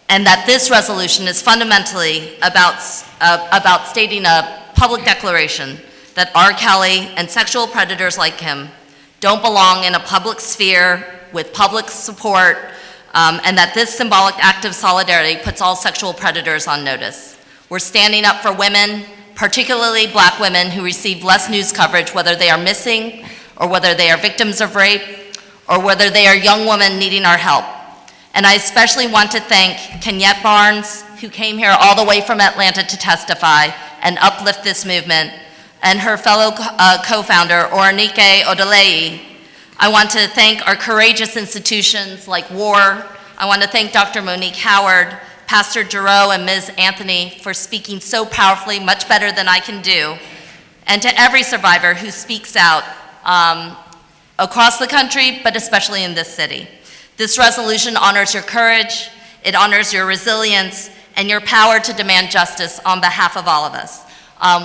And that this resolution is fundamentally about stating a public declaration that R. Kelly and sexual predators like him don't belong in a public sphere with public support, and that this symbolic act of solidarity puts all sexual predators on notice. We're standing up for women, particularly Black women who receive less news coverage, whether they are missing or whether they are victims of rape or whether they are young women needing our help. And I especially want to thank Kenyette Barnes, who came here all the way from Atlanta to testify and uplift this movement, and her fellow co-founder, Oronike Odeleye. I want to thank our courageous institutions like WAR. I want to thank Dr. Monique Howard, Pastor Giroux, and Ms. Anthony for speaking so powerfully, much better than I can do, and to every survivor who speaks out across the country, but especially in this city. This resolution honors your courage, it honors your resilience, and your power to demand justice on behalf of all of us.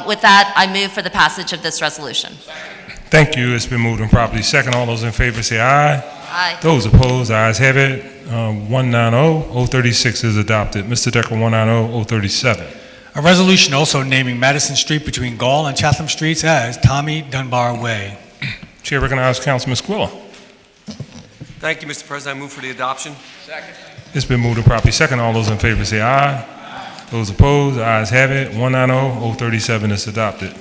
With that, I move for the passage of this resolution. Thank you. It's been moved and properly second. All those in favor say aye. Aye. Those opposed, ayes have it. 190-036 is adopted. Mr. Decker, 190-037. A resolution also naming Madison Street between Gall and Chatham Streets as Tommy Dunbar Way. Chair recognizes Councilman Squilla. Thank you, Mr. President. I move for the adoption. Second. It's been moved and properly second. All those in favor say aye. Those opposed, ayes have it. 190-037 is adopted.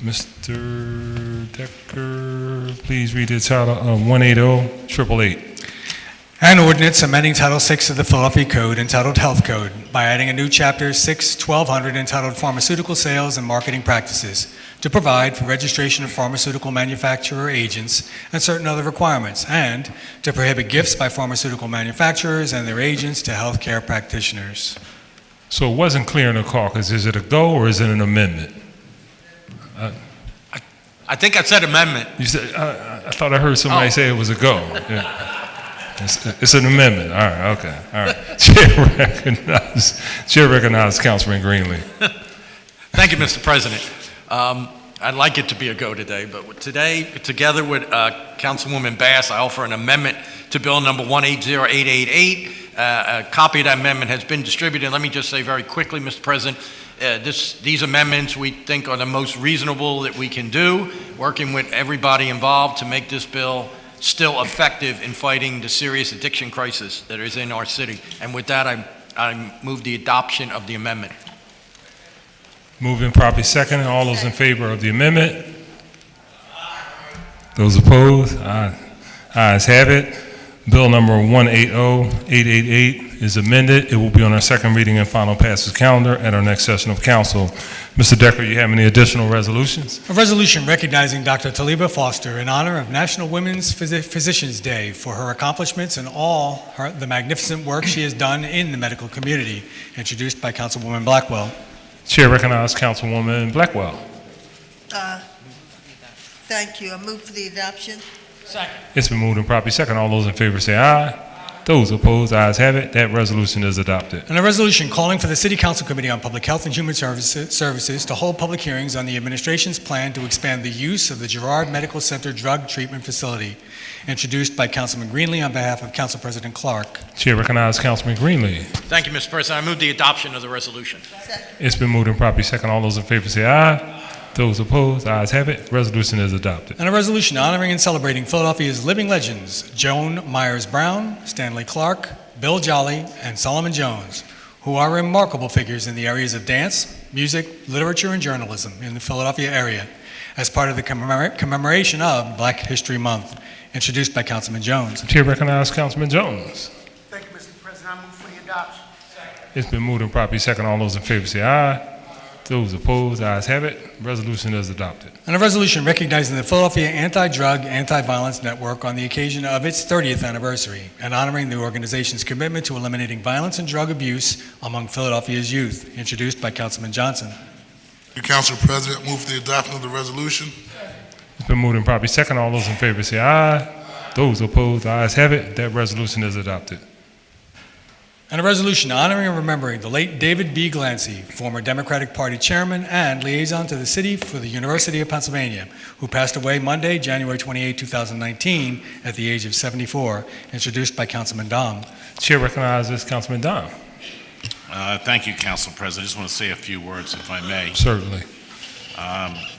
Mr. Decker, please read the title of 180-888. An ordinance amending Title VI of the Philadelphia Code entitled Health Code by adding a new Chapter 6-1200 entitled Pharmaceutical Sales and Marketing Practices to provide for registration of pharmaceutical manufacturer agents and certain other requirements, and to prohibit gifts by pharmaceutical manufacturers and their agents to healthcare practitioners. So it wasn't clear in the caucus. Is it a go or is it an amendment? I think I said amendment. You said, I thought I heard somebody say it was a go. Yeah. It's an amendment. All right, okay. All right. Chair recognizes Councilman Greenlee. Thank you, Mr. President. I'd like it to be a go today, but today, together with Councilwoman Bass, I offer an amendment to Bill number 180888. A copy of that amendment has been distributed. Let me just say very quickly, Mr. President, these amendments we think are the most reasonable that we can do, working with everybody involved to make this bill still effective in fighting the serious addiction crisis that is in our city. And with that, I move the adoption of the amendment. Moving properly second. All those in favor of the amendment? Those opposed? Ayes have it. Bill number 180-888 is amended. It will be on our second reading and final passage calendar at our next session of council. Mr. Decker, you have any additional resolutions? A resolution recognizing Dr. Taliba Foster in honor of National Women's Physicians Day for her accomplishments and all the magnificent work she has done in the medical community, introduced by Councilwoman Blackwell. Chair recognizes Councilwoman Blackwell. Thank you. I move for the adoption. Second. It's been moved and properly second. All those in favor say aye. Those opposed, ayes have it. That resolution is adopted. And a resolution calling for the City Council Committee on Public Health and Human Services to hold public hearings on the administration's plan to expand the use of the Girard Medical Center Drug Treatment Facility, introduced by Councilman Greenlee on behalf of Council President Clark. Chair recognizes Councilman Greenlee. Thank you, Mr. President. I move the adoption of the resolution. It's been moved and properly second. All those in favor say aye. Those opposed, ayes have it. Resolution is adopted. And a resolution honoring and celebrating Philadelphia's living legends, Joan Myers Brown, Stanley Clark, Bill Jolly, and Solomon Jones, who are remarkable figures in the areas of dance, music, literature, and journalism in the Philadelphia area, as part of the commemoration of Black History Month, introduced by Councilman Jones. Chair recognizes Councilman Jones. Thank you, Mr. President. I move for the It's been moved and properly second. All those in favor say aye. Those opposed, ayes have it. Resolution is adopted. And a resolution recognizing the Philadelphia Anti-Drug, Anti-Violence Network on the occasion of its 30th anniversary and honoring the organization's commitment to eliminating violence and drug abuse among Philadelphia's youth, introduced by Councilman Johnson. Thank you, Council President. Move for the adoption of the resolution. It's been moved and properly second. All those in favor say aye. Those opposed, ayes have it. That resolution is adopted. And a resolution honoring and remembering the late David B. Glancy, former Democratic Party chairman and liaison to the city for the University of Pennsylvania, who passed away Monday, January 28, 2019, at the age of 74, introduced by Councilman Dom. Chair recognizes Councilman Dom. Thank you, Council President. I just want to say a few words, if I may. Certainly.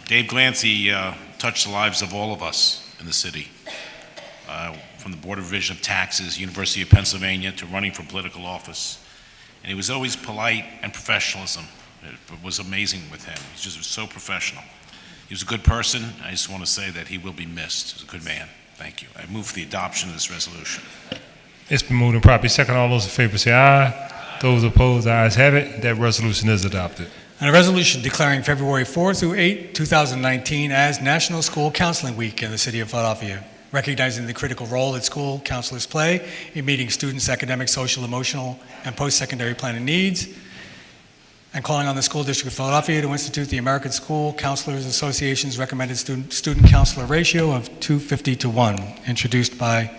Dave Glancy touched the lives of all of us in the city, from the Board of Revision of Taxes, University of Pennsylvania, to running for political office. And he was always polite and professionalism. It was amazing with him. He just was so professional. He was a good person. I just want to say that he will be missed. He was a good man. Thank you. I move for the adoption of this resolution. It's been moved and properly second. All those in favor say aye. Those opposed, ayes have it. That resolution is adopted. And a resolution declaring February 4 through 8, 2019 as National School Counseling Week in the city of Philadelphia, recognizing the critical role that school counselors play in meeting students' academic, social, emotional, and post-secondary planning needs, and calling on the School District of Philadelphia to institute the American School Counselors Association's recommended student counselor ratio of 250 to 1, introduced by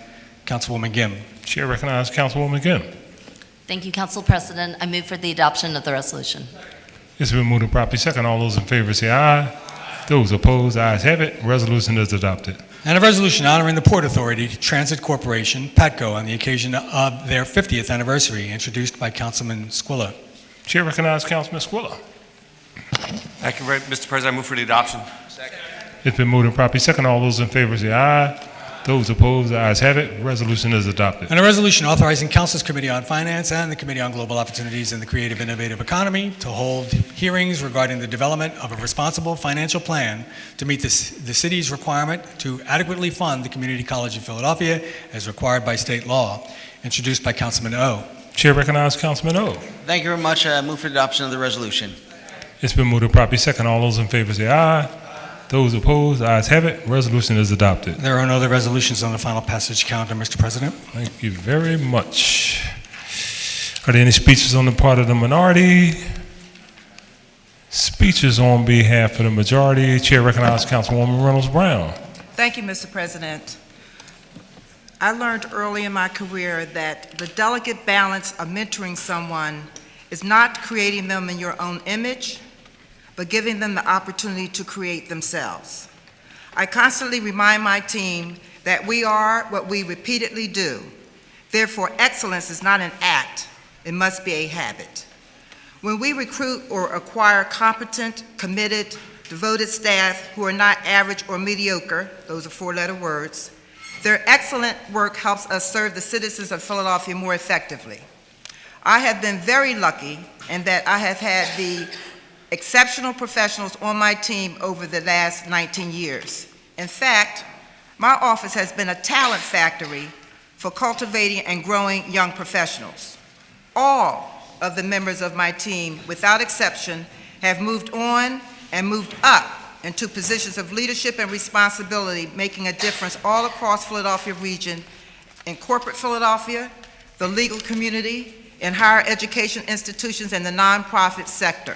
Councilwoman Gim. Chair recognizes Councilwoman Gim. Thank you, Council President. I move for the adoption of the resolution. It's been moved and properly second. All those in favor say aye. Those opposed, ayes have it. Resolution is adopted. And a resolution honoring the Port Authority Transit Corporation, PATCO, on the occasion of their 50th anniversary, introduced by Councilman Squilla. Chair recognizes Councilman Squilla. Thank you, Mr. President. I move for the adoption. It's been moved and properly second. All those in favor say aye. Those opposed, ayes have it. Resolution is adopted. And a resolution authorizing Council's Committee on Finance and the Committee on Global Opportunities and the Creative Innovative Economy to hold hearings regarding the development of a responsible financial plan to meet the city's requirement to adequately fund the Community College of Philadelphia as required by state law, introduced by Councilman O. Chair recognizes Councilman O. Thank you very much. Move for the adoption of the resolution. It's been moved and properly second. All those in favor say aye. Those opposed, ayes have it. Resolution is adopted. There are no other resolutions on the final passage calendar, Mr. President. Thank you very much. Are there any speeches on the part of the minority? Speeches on behalf of the majority. Chair recognizes Councilwoman Reynolds Brown. Thank you, Mr. President. I learned early in my career that the delicate balance of mentoring someone is not creating them in your own image, but giving them the opportunity to create themselves. I constantly remind my team that we are what we repeatedly do. Therefore, excellence is not an act, it must be a habit. When we recruit or acquire competent, committed, devoted staff who are not average or mediocre, those are four-letter words, their excellent work helps us serve the citizens of Philadelphia more effectively. I have been very lucky in that I have had the exceptional professionals on my team over the last 19 years. In fact, my office has been a talent factory for cultivating and growing young professionals. All of the members of my team, without exception, have moved on and moved up into positions of leadership and responsibility, making a difference all across Philadelphia region, in corporate Philadelphia, the legal community, in higher education institutions, and the nonprofit sector.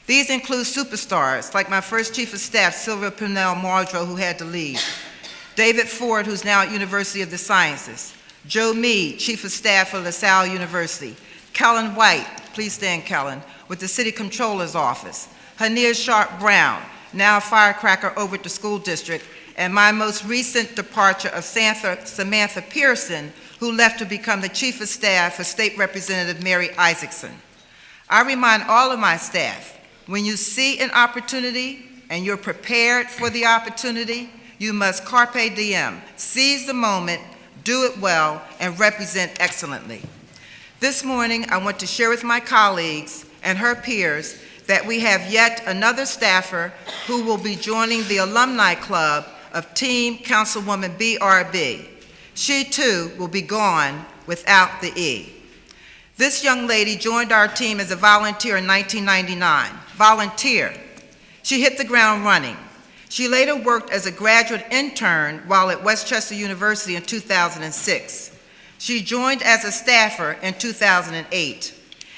These include superstars like my first Chief of Staff, Sylvia Purnell-Mardrow, who had to leave, David Ford, who's now at University of the Sciences, Joe Meade, Chief of Staff for LaSalle University, Kellen White, please stand, Kellen, with the City Controller's Office, Hania Sharp Brown, now a firecracker over at the school district, and my most recent departure of Samantha Pearson, who left to become the Chief of Staff for State Representative Mary Isaacson. I remind all of my staff, when you see an opportunity and you're prepared for the opportunity, you must carpe diem, seize the moment, do it well, and represent excellently. This morning, I want to share with my colleagues and her peers that we have yet another staffer who will be joining the alumni club of Team Councilwoman BRB. She too will be gone without the E. This young lady joined our team as a volunteer in 1999. Volunteer. She hit the ground running. She later worked as a graduate intern while at Westchester University in 2006. She joined as a staffer in 2008,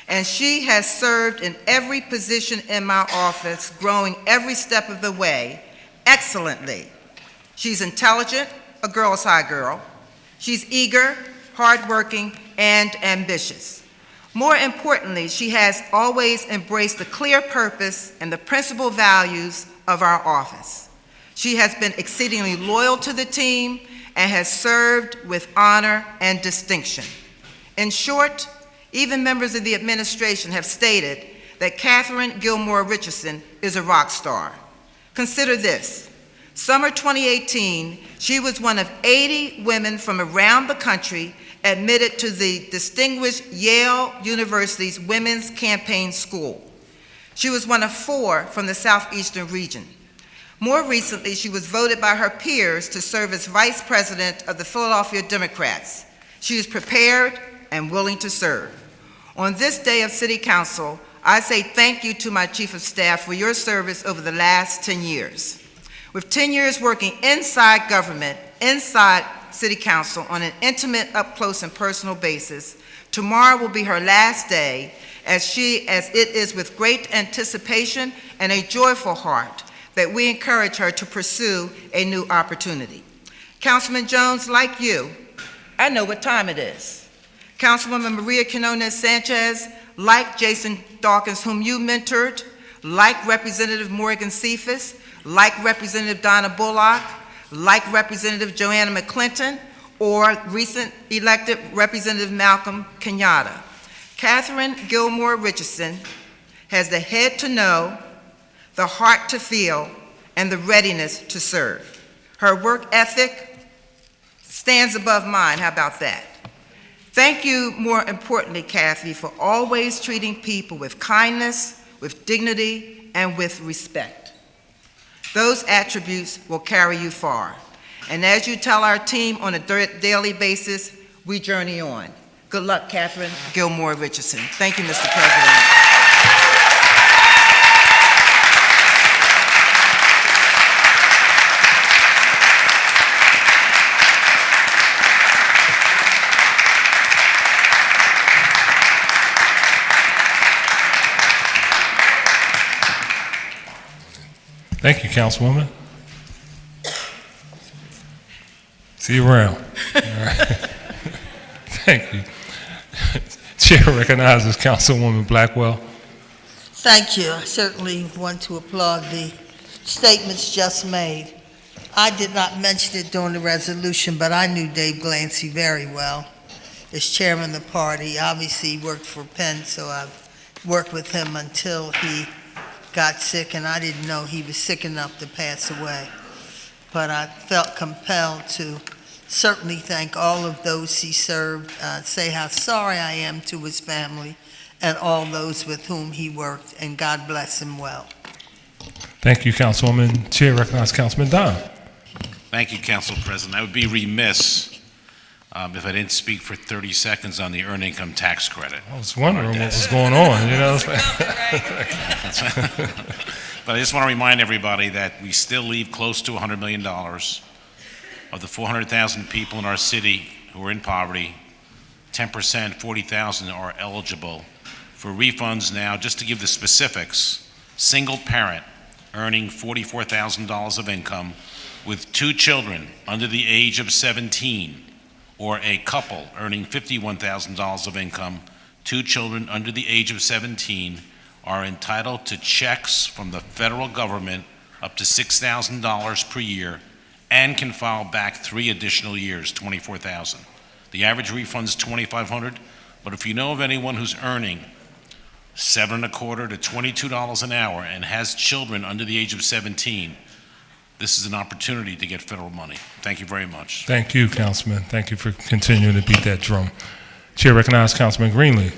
and she has served in every position in my office, growing every step of the way excellently. She's intelligent, a girl's high girl. She's eager, hardworking, and ambitious. More importantly, she has always embraced the clear purpose and the principal values of our office. She has been exceedingly loyal to the team and has served with honor and distinction. In short, even members of the administration have stated that Catherine Gilmore Richardson is a rock star. Consider this. Summer 2018, she was one of 80 women from around the country admitted to the distinguished Yale University's Women's Campaign School. She was one of 4 from the Southeastern region. More recently, she was voted by her peers to serve as Vice President of the Philadelphia Democrats. She is prepared and willing to serve. On this day of City Council, I say thank you to my Chief of Staff for your service over the last 10 years. With 10 years working inside government, inside City Council on an intimate, up-close and personal basis, tomorrow will be her last day as it is with great anticipation and a joyful heart that we encourage her to pursue a new opportunity. Councilman Jones, like you, I know what time it is. Councilwoman Maria Quiñones-Sánchez, like Jason Dawkins, whom you mentored, like Representative Morgan Cephas, like Representative Donna Bullock, like Representative Joanna McClinton, or recent elected Representative Malcolm Kenyatta. Catherine Gilmore Richardson has the head to know, the heart to feel, and the readiness to serve. Her work ethic stands above mine. How about that? Thank you, more importantly, Kathy, for always treating people with kindness, with dignity, and with respect. Those attributes will carry you far. And as you tell our team on a daily basis, we journey on. Good luck, Catherine Gilmore Richardson. Thank you, Mr. President. Thank you, Councilwoman. See you around. All right. Thank you. Chair recognizes Councilwoman Blackwell. Thank you. I certainly want to applaud the statements just made. I did not mention it during the resolution, but I knew Dave Glancy very well. As chairman of the party, obviously he worked for Penn, so I've worked with him until he got sick, and I didn't know he was sick enough to pass away. But I felt compelled to certainly thank all of those he served, say how sorry I am to his family and all those with whom he worked, and God bless him well. Thank you, Councilwoman. Chair recognizes Councilman Don. Thank you, Council President. I would be remiss if I didn't speak for 30 seconds on the earned income tax credit. I was wondering what was going on, you know. But I just want to remind everybody that we still leave close to $100 million. Of the 400,000 people in our city who are in poverty, 10%, 40,000 are eligible for refunds now. Just to give the specifics, single parent earning $44,000 of income with 2 children under the age of 17, or a couple earning $51,000 of income, 2 children under the age of 17, are entitled to checks from the federal government up to $6,000 per year and can file back 3 additional years, $24,000. The average refund is $2,500, but if you know of anyone who's earning $7.25 to $22 an hour and has children under the age of 17, this is an opportunity to get federal money. Thank you very much. Thank you, Councilman. Thank you for continuing to beat that drum. Chair recognizes Councilman Greenlee.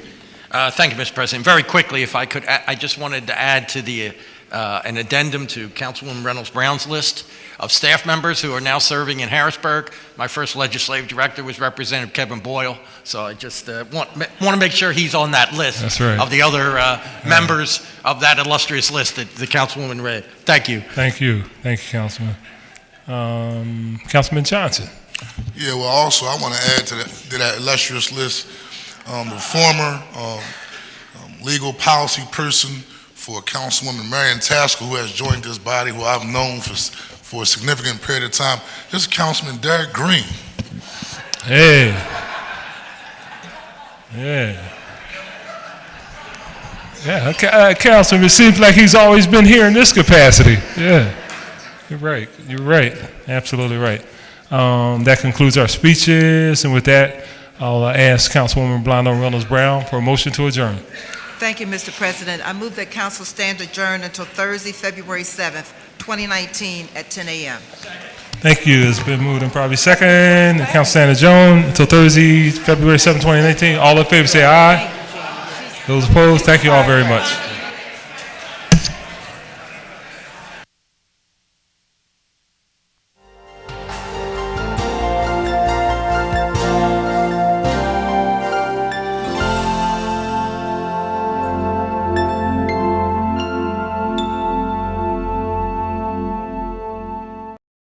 Thank you, Mr. President. Very quickly, if I could, I just wanted to add to the an addendum to Councilwoman Reynolds Brown's list of staff members who are now serving in Harrisburg. My first legislative director was Representative Kevin Boyle, so I just want to make sure he's on that list. That's right. Of the other members of that illustrious list that the Councilwoman read. Thank you. Thank you. Thank you, Councilman. Councilman Johnson. Yeah, well, also, I want to add to that illustrious list, the former legal policy person for Councilwoman Marion Tasker, who has joined this body, who I've known for a significant period of time. This is Councilman Derek Green. Hey. Yeah. Yeah, Councilman, it seems like he's always been here in this capacity. Yeah. You're right. You're right. Absolutely right. That concludes our speeches, and with that, I'll ask Councilwoman Blondell Reynolds Brown for a motion to adjourn. Thank you, Mr. President. I move that council stand adjourned until Thursday, February 7th, 2019 at 10 a.m. Thank you. It's been moved and probably second. Council stand adjourned until Thursday, February 7th, 2019. All in favor say aye. Those opposed, thank you all very much.